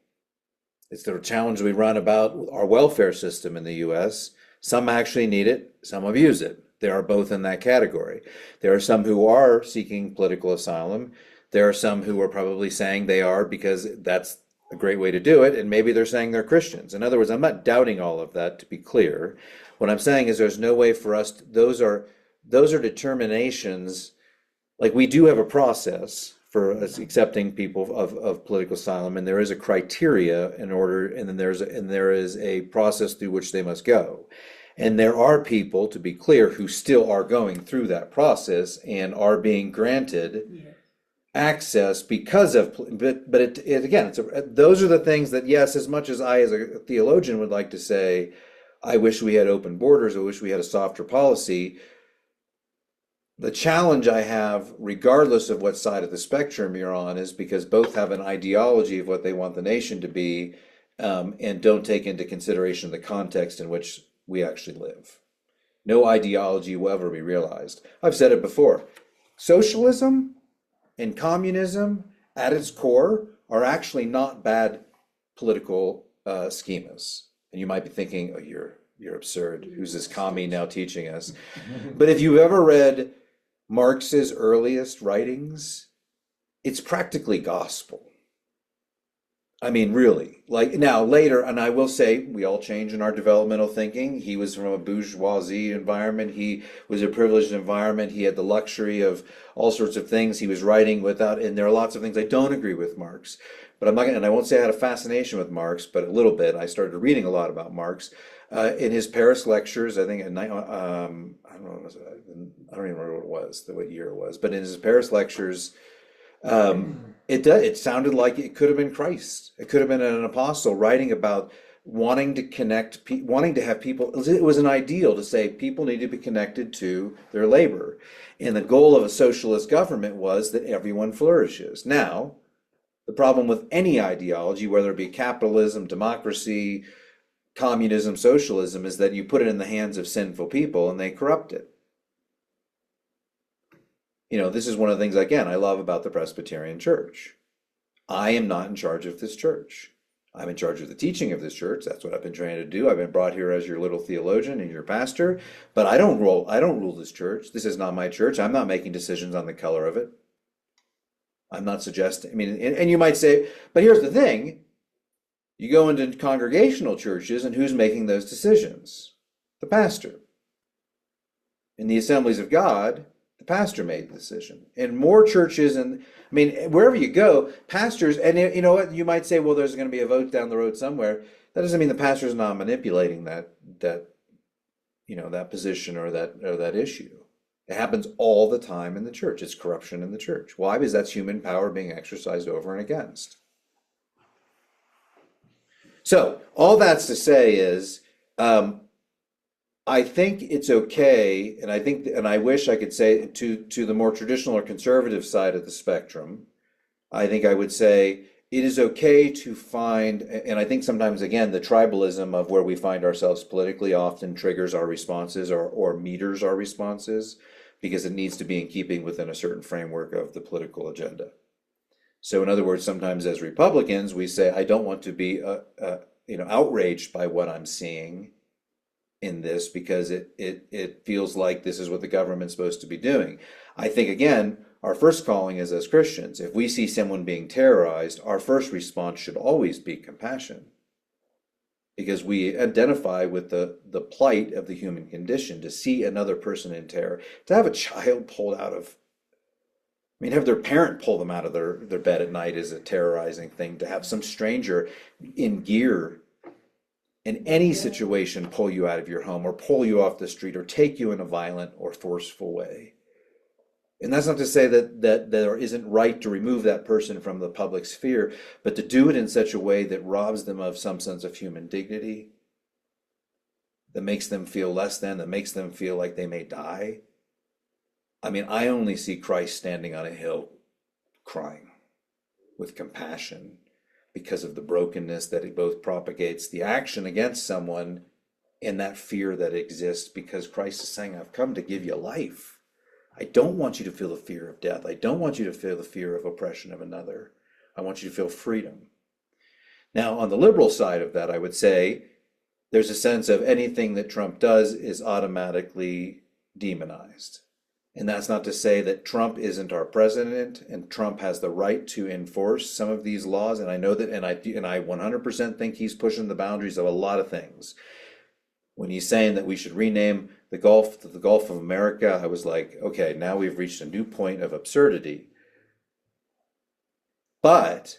Speaker 1: It's the challenge we run about our welfare system in the U.S. Some actually need it, some abuse it. There are both in that category. There are some who are seeking political asylum. There are some who are probably saying they are because that's a great way to do it, and maybe they're saying they're Christians. In other words, I'm not doubting all of that, to be clear. What I'm saying is there's no way for us those are determinations. Like, we do have a process for us accepting people of political asylum, and there is a criteria in order, and then there is a process through which they must go. And there are people, to be clear, who still are going through that process and are being granted access because of, but again, those are the things that, yes, as much as I as a theologian would like to say, I wish we had open borders, I wish we had a softer policy. The challenge I have, regardless of what side of the spectrum you're on, is because both have an ideology of what they want the nation to be, and don't take into consideration the context in which we actually live. No ideology will ever be realized. I've said it before. Socialism and communism at its core are actually not bad political schemas. And you might be thinking, oh, you're absurd. Who's this commie now teaching us? But if you've ever read Marx's earliest writings, it's practically gospel. I mean, really. Like now, later, and I will say, we all change in our developmental thinking. He was from a bourgeoisie environment. He was a privileged environment. He had the luxury of all sorts of things. He was writing without, and there are lots of things I don't agree with Marx. But I'm not gonna, and I won't say I had a fascination with Marx, but a little bit. I started reading a lot about Marx. In his Paris lectures, I think I don't know, I don't even remember what year it was, but in his Paris lectures, it sounded like it could have been Christ. It could have been an apostle writing about wanting to connect, wanting to have people. It was an ideal to say people need to be connected to their labor, and the goal of a socialist government was that everyone flourishes. Now, the problem with any ideology, whether it be capitalism, democracy, communism, socialism, is that you put it in the hands of sinful people and they corrupt it. You know, this is one of the things, again, I love about the Presbyterian Church. I am not in charge of this church. I'm in charge of the teaching of this church. That's what I've been trained to do. I've been brought here as your little theologian and your pastor, but I don't rule this church. This is not my church. I'm not making decisions on the color of it. I'm not suggesting, I mean, and you might say, but here's the thing. You go into congregational churches and who's making those decisions? The pastor. In the Assemblies of God, the pastor made the decision. In more churches, and I mean, wherever you go, pastors, and you know what, you might say, well, there's going to be a vote down the road somewhere. That doesn't mean the pastor's not manipulating that you know, that position or that issue. It happens all the time in the church. It's corruption in the church. Why? Because that's human power being exercised over and against. So all that's to say is, I think it's okay, and I wish I could say to the more traditional or conservative side of the spectrum, I think I would say it is okay to find, and I think sometimes again the tribalism of where we find ourselves politically often triggers our responses or meters our responses because it needs to be in keeping within a certain framework of the political agenda. So in other words, sometimes as Republicans we say I don't want to be you know, outraged by what I'm seeing in this because it feels like this is what the government's supposed to be doing. I think again, our first calling is as Christians. If we see someone being terrorized, our first response should always be compassion. Because we identify with the plight of the human condition, to see another person in terror, to have a child pulled out of, I mean, have their parent pull them out of their bed at night is a terrorizing thing. To have some stranger in gear in any situation pull you out of your home or pull you off the street or take you in a violent or forceful way. And that's not to say that there isn't right to remove that person from the public sphere, but to do it in such a way that robs them of some sense of human dignity, that makes them feel less than, that makes them feel like they may die. I mean, I only see Christ standing on a hill crying with compassion because of the brokenness that he both propagates the action against someone and that fear that exists, because Christ is saying, I've come to give you life. I don't want you to feel the fear of death. I don't want you to feel the fear of oppression of another. I want you to feel freedom. Now, on the liberal side of that, I would say there's a sense of anything that Trump does is automatically demonized. And that's not to say that Trump isn't our president and Trump has the right to enforce some of these laws. And I know that, and I 100% think he's pushing the boundaries of a lot of things. When he's saying that we should rename the Gulf to the Gulf of America, I was like, okay, now we've reached a new point of absurdity. But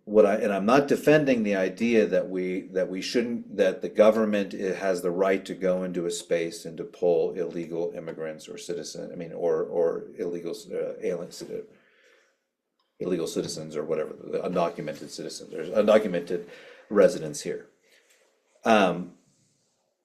Speaker 1: and I'm not defending the idea that we shouldn't, that the government has the right to go into a space and to pull illegal immigrants or citizens, I mean, or illegal illegal citizens or whatever, undocumented citizens or undocumented residents here.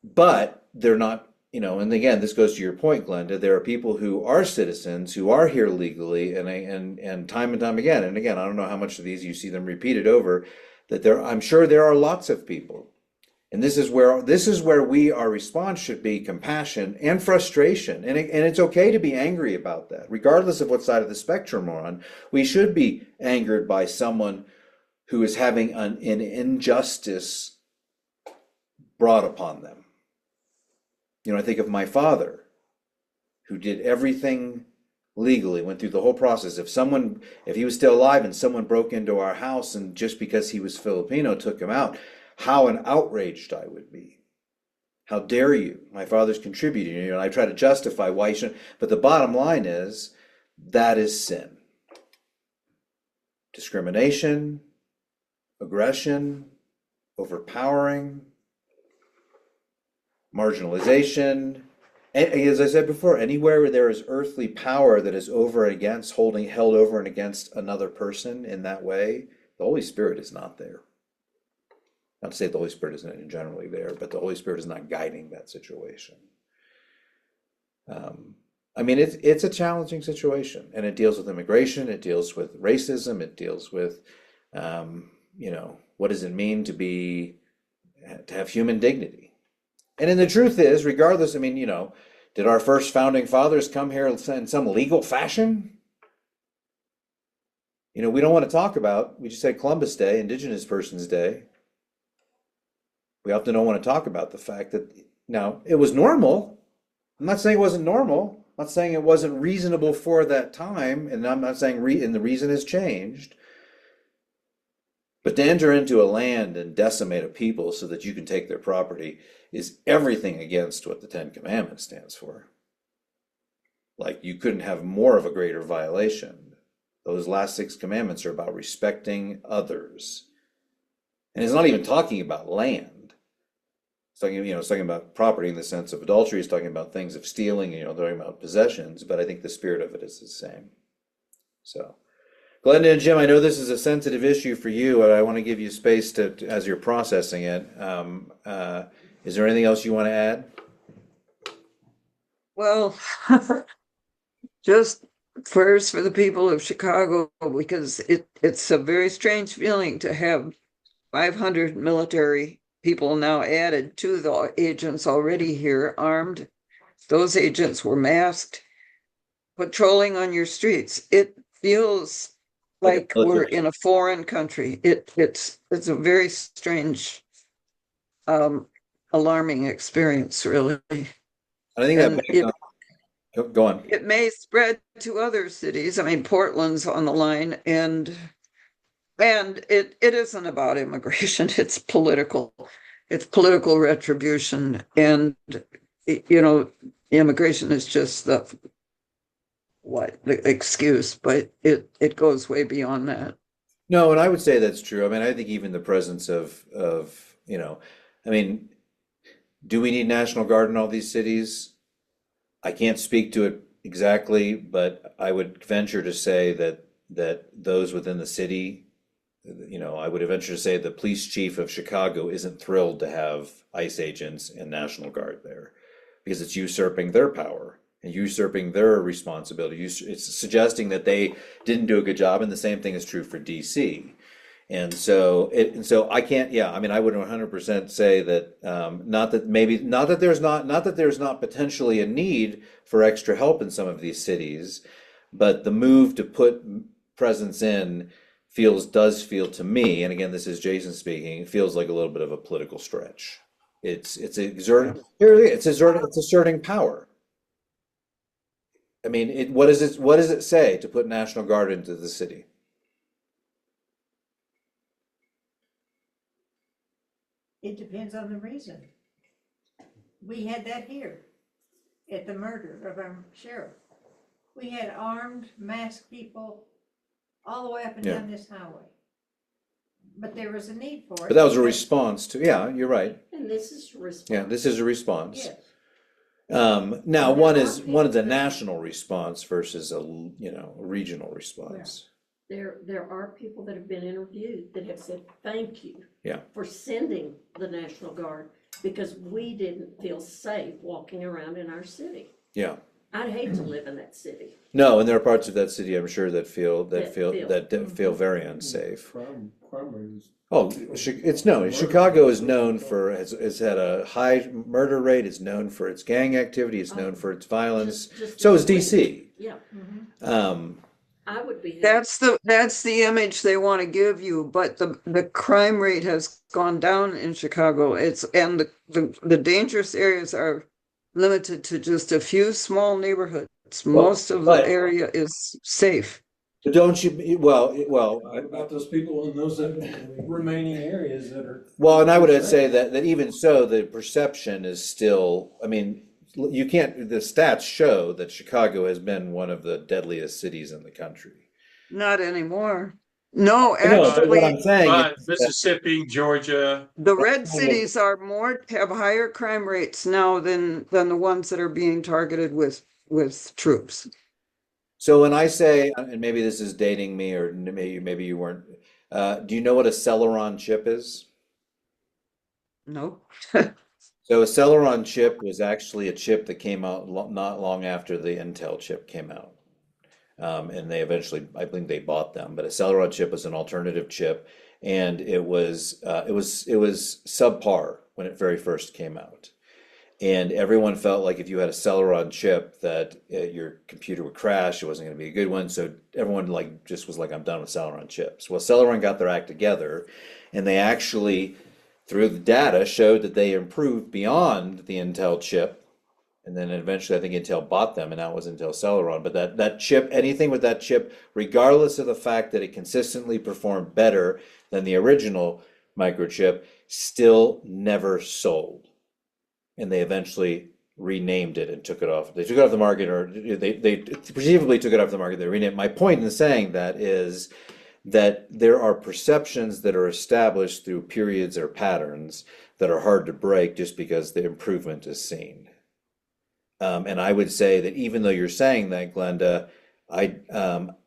Speaker 1: But they're not, you know, and again, this goes to your point, Glenda, there are people who are citizens, who are here legally, and time again, and again, I don't know how much of these you see them repeated over, that I'm sure there are lots of people. And this is where our response should be compassion and frustration. And it's okay to be angry about that, regardless of what side of the spectrum we're on. We should be angered by someone who is having an injustice brought upon them. You know, I think of my father, who did everything legally, went through the whole process. If he was still alive and someone broke into our house and just because he was Filipino took him out, how outraged I would be. How dare you? My father's contributing. And I try to justify why you shouldn't. But the bottom line is that is sin. Discrimination, aggression, overpowering, marginalization. And as I said before, anywhere where there is earthly power that is held over and against another person in that way, the Holy Spirit is not there. Not to say the Holy Spirit isn't generally there, but the Holy Spirit is not guiding that situation. It's a challenging situation, and it deals with immigration, it deals with racism, it deals with, what does it mean to have human dignity? And then the truth is, regardless, did our first founding fathers come here in some legal fashion? We don't want to talk about, we just had Columbus Day, Indigenous Persons Day. We often don't want to talk about the fact that, now, it was normal. I'm not saying it wasn't normal. I'm not saying it wasn't reasonable for that time, and I'm not saying and the reason has changed. But to enter into a land and decimate a people so that you can take their property is everything against what the Ten Commandments stands for. Like, you couldn't have more of a greater violation. Those last 6 commandments are about respecting others. And it's not even talking about land. It's talking about property in the sense of adultery. It's talking about things of stealing, talking about possessions, but I think the spirit of it is the same. So, Glenda and Jim, I know this is a sensitive issue for you, and I want to give you space as you're processing it. Is there anything else you want to add?
Speaker 5: Well, just prayers for the people of Chicago, because it's a very strange feeling to have 500 military people now added to the agents already here, armed. Those agents were masked, patrolling on your streets. It feels like we're in a foreign country. It's a very strange, alarming experience, really.
Speaker 1: I think go on.
Speaker 5: It may spread to other cities. Portland's on the line, and it isn't about immigration. It's political. It's political retribution, and immigration is just the excuse, but it goes way beyond that.
Speaker 1: No, and I would say that's true. I think even the presence of do we need National Guard in all these cities? I can't speak to it exactly, but I would venture to say that those within the city, I would venture to say the police chief of Chicago isn't thrilled to have ICE agents and National Guard there because it's usurping their power and usurping their responsibility. It's suggesting that they didn't do a good job, and the same thing is true for DC. And so I can't, I would 100% say that not that there's not potentially a need for extra help in some of these cities, but the move to put presence in does feel to me, and again, this is Jason speaking, feels like a little bit of a political stretch. It's asserting power. What does it say to put National Guard into the city?
Speaker 6: It depends on the reason. We had that here at the murder of our sheriff. We had armed, masked people all the way up and down this highway. But there was a need for it.
Speaker 1: But that was a response to, you're right.
Speaker 4: And this is a response.
Speaker 1: Yeah, this is a response.
Speaker 4: Yes.
Speaker 1: Now one is a national response versus a regional response.
Speaker 4: There are people that have been interviewed that have said thank you
Speaker 1: Yeah.
Speaker 4: for sending the National Guard because we didn't feel safe walking around in our city.
Speaker 1: Yeah.
Speaker 4: I'd hate to live in that city.
Speaker 1: No, and there are parts of that city I'm sure that feel very unsafe.
Speaker 8: Crime rate is.
Speaker 1: Oh, it's known. Chicago is known for has had a high murder rate. It's known for its gang activity. It's known for its violence.
Speaker 4: Just
Speaker 1: So is DC.
Speaker 4: Yeah,
Speaker 1: Um,
Speaker 4: I would be.
Speaker 5: That's the image they want to give you, but the crime rate has gone down in Chicago. And the dangerous areas are limited to just a few small neighborhoods. Most of the
Speaker 1: but
Speaker 5: area is safe.
Speaker 1: don't you,
Speaker 8: What about those people in those remaining areas that are?
Speaker 1: well, and I would say that even so, the perception is still, I mean, you can't, the stats show that Chicago has been one of the deadliest cities in the country.
Speaker 5: Not anymore. No,
Speaker 1: I know, but what
Speaker 5: actually,
Speaker 1: I'm saying
Speaker 7: But
Speaker 1: is that,
Speaker 7: Mississippi, Georgia,
Speaker 5: the red cities are have higher crime rates now than the ones that are being targeted with troops.
Speaker 1: so when I say, and maybe this is dating me, or maybe you weren't, do you know what a Celeron chip is?
Speaker 5: No.
Speaker 1: So a Celeron chip was actually a chip that came out not long after the Intel chip came out. And they eventually, I think they bought them, but a Celeron chip was an alternative chip, and it was subpar when it very first came out. And everyone felt like if you had a Celeron chip that your computer would crash, it wasn't going to be a good one. So everyone like just was like, I'm done with Celeron chips. Well, Celeron got their act together, and they actually, through the data, showed that they improved beyond the Intel chip. And then eventually, I think Intel bought them, and now it was Intel Celeron. But that chip, anything with that chip, regardless of the fact that it consistently performed better than the original microchip, still never sold. And they eventually renamed it and took it off. They took it off the market, or they presumably took it off the market. They renamed it. My point in saying that is that there are perceptions that are established through periods or patterns that are hard to break just because the improvement is seen. And I would say that even though you're saying that, Glenda,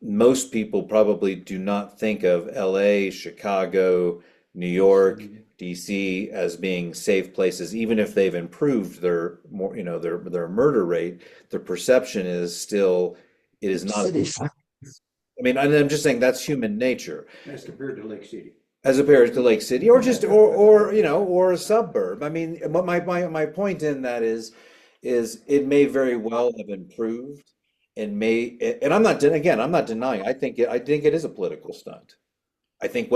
Speaker 1: most people probably do not think of LA, Chicago, New York, DC as being safe places, even if they've improved their their murder rate. The perception is still it is not.
Speaker 5: Cities.
Speaker 1: I mean, I'm just saying that's human nature
Speaker 3: As compared to Lake City.
Speaker 1: as opposed to Lake City, or just or a suburb. I mean, my point in that is it may very well have improved, and I'm not denying. I think it is a political stunt. I think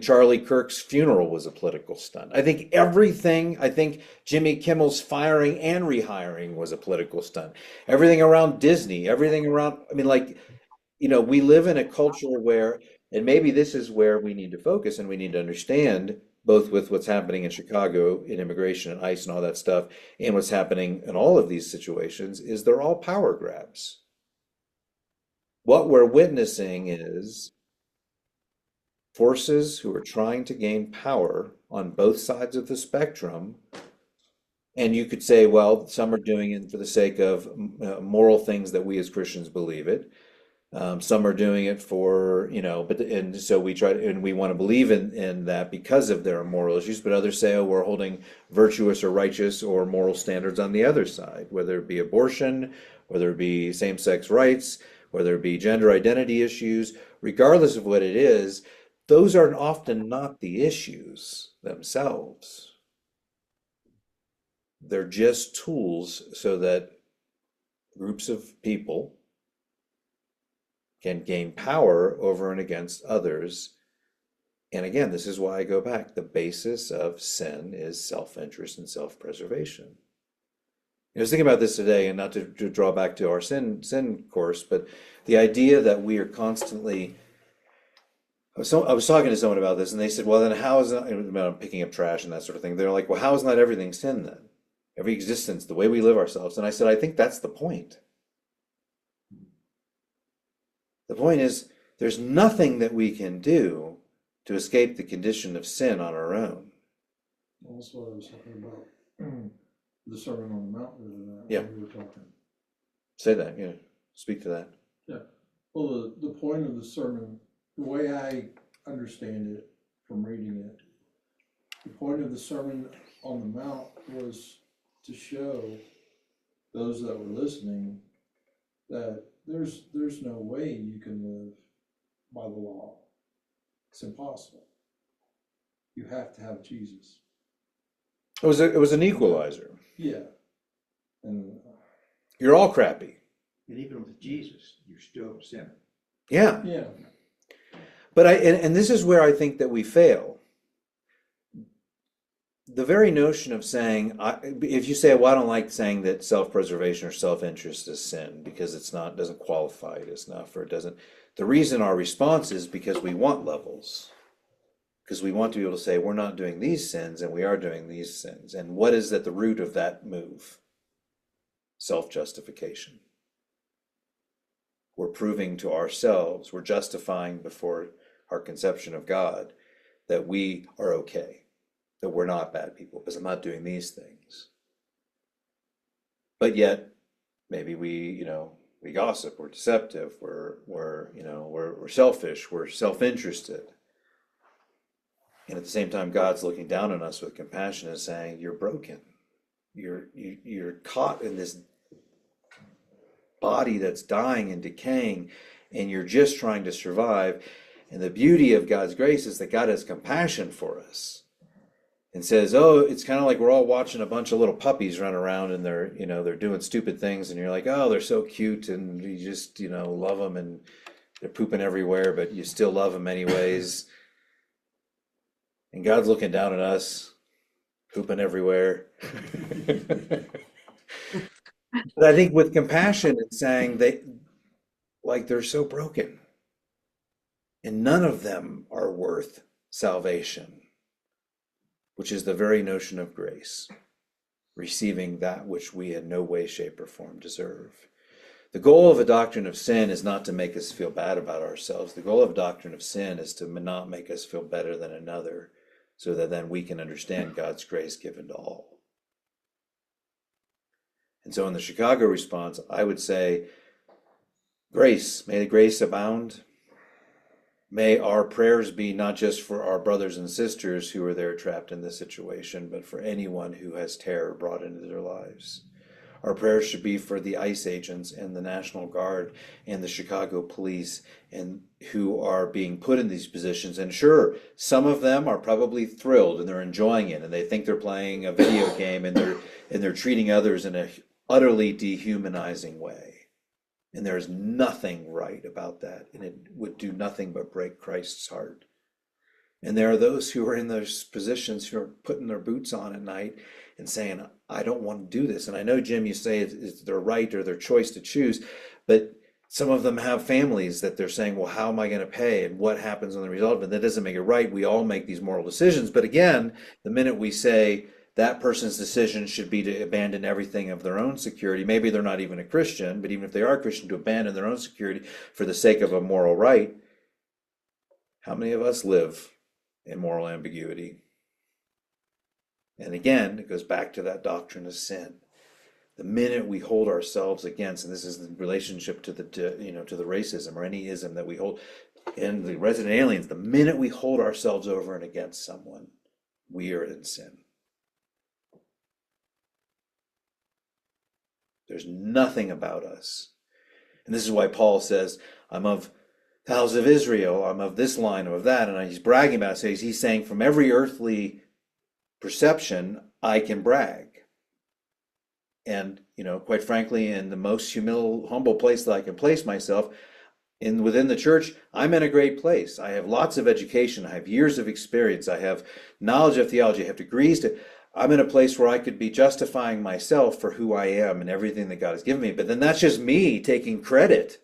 Speaker 1: Charlie Kirk's funeral was a political stunt. I think everything. I think Jimmy Kimmel's firing and rehiring was a political stunt. Everything around Disney, everything around. I mean, like, we live in a culture where, and maybe this is where we need to focus and we need to understand, both with what's happening in Chicago in immigration and ICE and all that stuff, and what's happening in all of these situations, is they're all power grabs. What we're witnessing is forces who are trying to gain power on both sides of the spectrum. And you could say, well, some are doing it for the sake of moral things that we as Christians believe it. Some are doing it for, and so we try to, and we want to believe in that because of their moral issues, but others say, oh, we're holding virtuous or righteous or moral standards on the other side, whether it be abortion, whether it be same-sex rights, whether it be gender identity issues, regardless of what it is, those are often not the issues themselves. They're just tools so that groups of people can gain power over and against others. And again, this is why I go back. The basis of sin is self-interest and self-preservation. I was thinking about this today, and not to draw back to our sin course, but the idea that we are constantly. I was talking to someone about this, and they said, well, then how is about picking up trash and that sort of thing? They're like, well, how is not everything sin then? Every existence, the way we live ourselves. And I said, I think that's the point. The point is, there's nothing that we can do to escape the condition of sin on our own.
Speaker 8: That's what I was talking about. The Sermon on the Mount the other night.
Speaker 1: Yeah.
Speaker 8: When we were talking.
Speaker 1: Say that, yeah. Speak to that.
Speaker 8: Yeah. Well, the point of the sermon, the way I understand it from reading it, the point of the Sermon on the Mount was to show those that were listening that there's no way you can live by the law. It's impossible. You have to have Jesus.
Speaker 1: It was an equalizer.
Speaker 8: Yeah. And
Speaker 1: You're all crappy.
Speaker 3: And even with Jesus, you're still a sinner.
Speaker 1: Yeah.
Speaker 8: yeah.
Speaker 1: But and this is where I think that we fail. the very notion of saying, if you say, well, I don't like saying that self-preservation or self-interest is sin because it's not, doesn't qualify it as enough, or it doesn't. The reason our response is because we want levels. Because we want to be able to say, we're not doing these sins and we are doing these sins. And what is at the root of that move? Self-justification. We're proving to ourselves, we're justifying before our conception of God that we are okay, that we're not bad people because I'm not doing these things. But yet, maybe we gossip, we're deceptive, we're selfish, we're self-interested. And at the same time, God's looking down on us with compassion and saying, you're broken. You're caught in this body that's dying and decaying, and you're just trying to survive. And the beauty of God's grace is that God has compassion for us and says, oh, it's kind of like we're all watching a bunch of little puppies run around and they're doing stupid things, and you're like, oh, they're so cute, and you just, love them, and they're pooping everywhere, but you still love them anyways. And God's looking down at us, pooping everywhere. But I think with compassion, it's saying they're so broken. And none of them are worth salvation, which is the very notion of grace, receiving that which we in no way, shape, or form deserve. The goal of a doctrine of sin is not to make us feel bad about ourselves. The goal of a doctrine of sin is to not make us feel better than another, so that then we can understand God's grace given to all. And so in the Chicago response, I would say, grace, may the grace abound. May our prayers be not just for our brothers and sisters who are there trapped in this situation, but for anyone who has terror brought into their lives. Our prayers should be for the ICE agents and the National Guard and the Chicago police, and who are being put in these positions. And sure, some of them are probably thrilled and they're enjoying it, and they think they're playing a video game, and they're treating others in a utterly dehumanizing way. And there's nothing right about that, and it would do nothing but break Christ's heart. And there are those who are in those positions who are putting their boots on at night and saying, I don't want to do this. And I know, Jim, you say it's their right or their choice to choose, but some of them have families that they're saying, well, how am I going to pay? And what happens on the result of it? That doesn't make it right. We all make these moral decisions. But again, the minute we say that person's decision should be to abandon everything of their own security, maybe they're not even a Christian, but even if they are a Christian, to abandon their own security for the sake of a moral right, how many of us live in moral ambiguity? And again, it goes back to that doctrine of sin. The minute we hold ourselves against, and this is the relationship to the racism or any ism that we hold, and the resident aliens, the minute we hold ourselves over and against someone, we are in sin. There's nothing about us. And this is why Paul says, I'm of the house of Israel, I'm of this line, I'm of that. And he's bragging about it. He's saying from every earthly perception, I can brag. And, quite frankly, in the most humble place that I can place myself, within the church, I'm in a great place. I have lots of education. I have years of experience. I have knowledge of theology. I have degrees. I'm in a place where I could be justifying myself for who I am and everything that God has given me. But then that's just me taking credit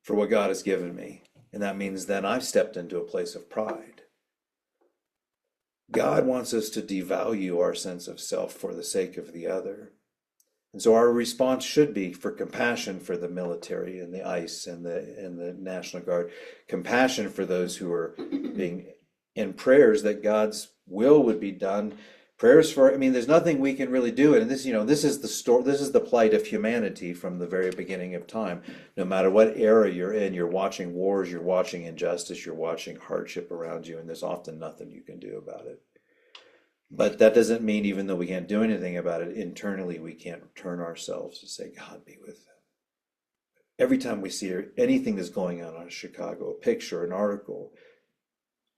Speaker 1: for what God has given me. And that means then I've stepped into a place of pride. God wants us to devalue our sense of self for the sake of the other. And so our response should be for compassion for the military and the ICE and the National Guard, compassion for those who are being, in prayers that God's will would be done. Prayers for, there's nothing we can really do. And this, this is the story, this is the plight of humanity from the very beginning of time. No matter what era you're in, you're watching wars, you're watching injustice, you're watching hardship around you, and there's often nothing you can do about it. But that doesn't mean, even though we can't do anything about it, internally we can't turn ourselves to say, God be with them. Every time we see anything that's going on in Chicago, a picture, an article,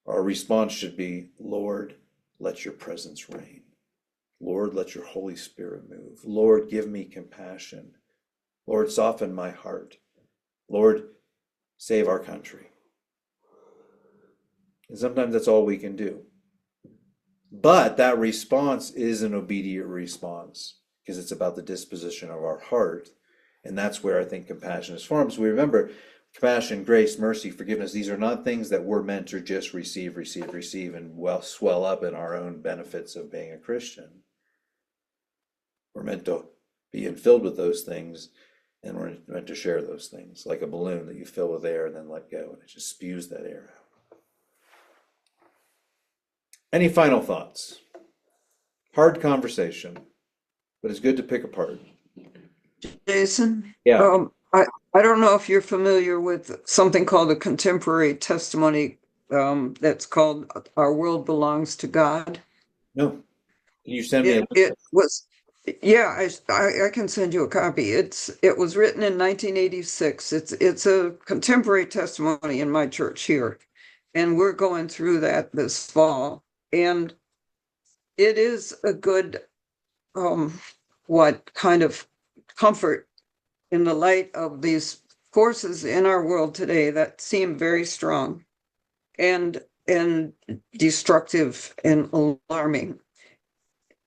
Speaker 1: our response should be, Lord, let your presence reign. Lord, let your Holy Spirit move. Lord, give me compassion. Lord, soften my heart. Lord, save our country. And sometimes that's all we can do. But that response is an obedient response because it's about the disposition of our heart. And that's where I think compassion is formed. So we remember compassion, grace, mercy, forgiveness. These are not things that we're meant to just receive, and swell up in our own benefits of being a Christian. We're meant to be filled with those things, and we're meant to share those things like a balloon that you fill with air and then let go, and it just spews that air out. Any final thoughts? Hard conversation, but it's good to pick apart.
Speaker 5: Jason?
Speaker 1: Yeah.
Speaker 5: I don't know if you're familiar with something called a contemporary testimony, that's called Our World Belongs to God.
Speaker 1: No. Can you send me a
Speaker 5: It was, yeah, I can send you a copy. It was written in 1986. It's a contemporary testimony in my church here. And we're going through that this fall. And it is a good, what kind of comfort in the light of these forces in our world today that seem very strong and destructive and alarming,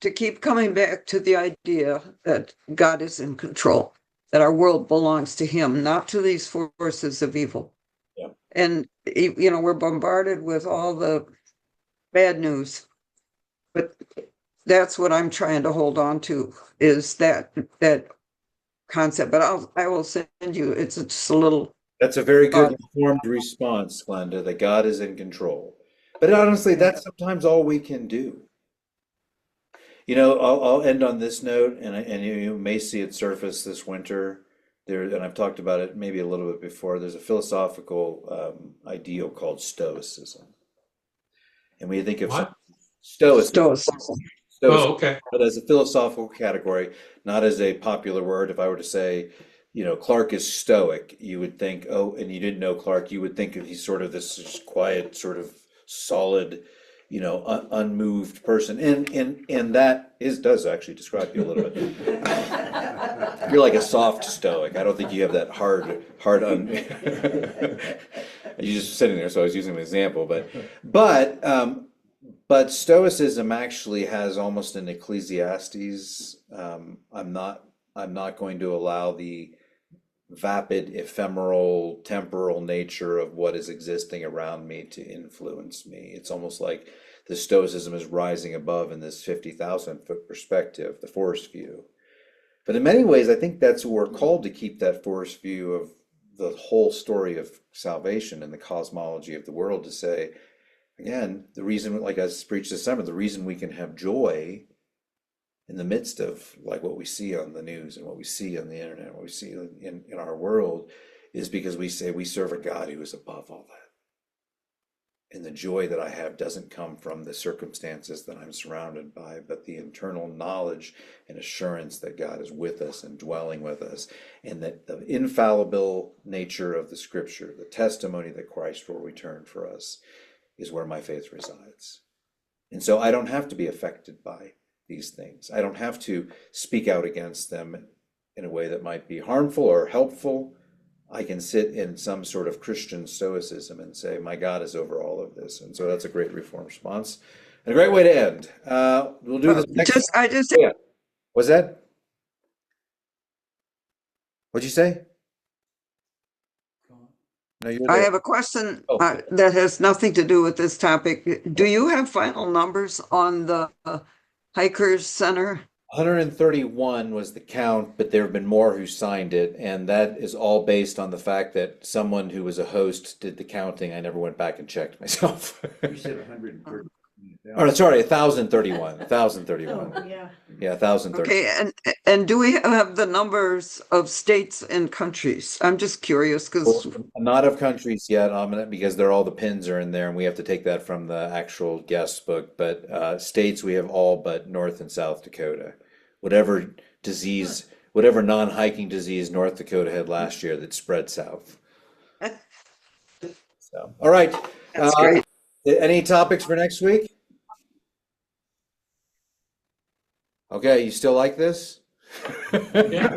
Speaker 5: to keep coming back to the idea that God is in control, that our world belongs to him, not to these forces of evil.
Speaker 1: Yeah.
Speaker 5: And, we're bombarded with all the bad news, but that's what I'm trying to hold on to, is that concept. But I will send you, it's just a little.
Speaker 1: That's a very good informed response, Glenda, that God is in control. But honestly, that's sometimes all we can do. I'll end on this note, and you may see it surface this winter. And I've talked about it maybe a little bit before. There's a philosophical ideal called Stoicism, and we think of
Speaker 7: What?
Speaker 1: Stoicism.
Speaker 7: Oh, okay.
Speaker 1: But as a philosophical category, not as a popular word. If I were to say, Clark is stoic, you would think, oh, and you didn't know Clark, you would think he's sort of this just quiet, sort of solid, unmoved person. And that does actually describe you a little bit. You're like a soft stoic. I don't think you have that hard You're just sitting there, so I was using an example, but Stoicism actually has almost an Ecclesiastes. I'm not going to allow the vapid, ephemeral, temporal nature of what is existing around me to influence me. It's almost like the Stoicism is rising above in this 50,000-foot perspective, the forest view. But in many ways, I think that's what we're called to, keep that forest view of the whole story of salvation and the cosmology of the world, to say, again, the reason, like I preached this summer, the reason we can have joy in the midst of like what we see on the news and what we see on the internet, what we see in our world, is because we say we serve a God who is above all that. And the joy that I have doesn't come from the circumstances that I'm surrounded by, but the internal knowledge and assurance that God is with us and dwelling with us, and that the infallible nature of the scripture, the testimony that Christ will return for us, is where my faith resides. And so I don't have to be affected by these things. I don't have to speak out against them in a way that might be harmful or helpful. I can sit in some sort of Christian stoicism and say, my God is over all of this. And so that's a great Reformed response. And a great way to end. We'll do this next. Yeah. What's that? What'd you say? No,
Speaker 5: I have a question that has nothing to do with this topic. Do you have final numbers on the Hikers Center?
Speaker 1: 131 was the count, but there have been more who signed it, and that is all based on the fact that someone who was a host did the counting. I never went back and checked myself.
Speaker 3: You said 130.
Speaker 1: Oh, sorry, 1,031. 1,031.
Speaker 6: Oh, yeah.
Speaker 1: Yeah, 1,031.
Speaker 5: Okay, and do we have the numbers of states and countries? I'm just curious because
Speaker 1: Not of countries yet, because they're all the pins are in there, and we have to take that from the actual guest book. But states, we have all but North and South Dakota. Whatever disease, whatever non-hiking disease North Dakota had last year that spread south. So, all right.
Speaker 5: that's great.
Speaker 1: Any topics for next week? Okay, you still like this?
Speaker 7: Yeah.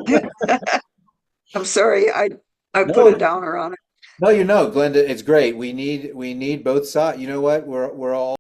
Speaker 5: I'm sorry, I
Speaker 1: No.
Speaker 5: put a downer on it.
Speaker 1: No, Glenda, it's great. We need both sides. You know what? We're all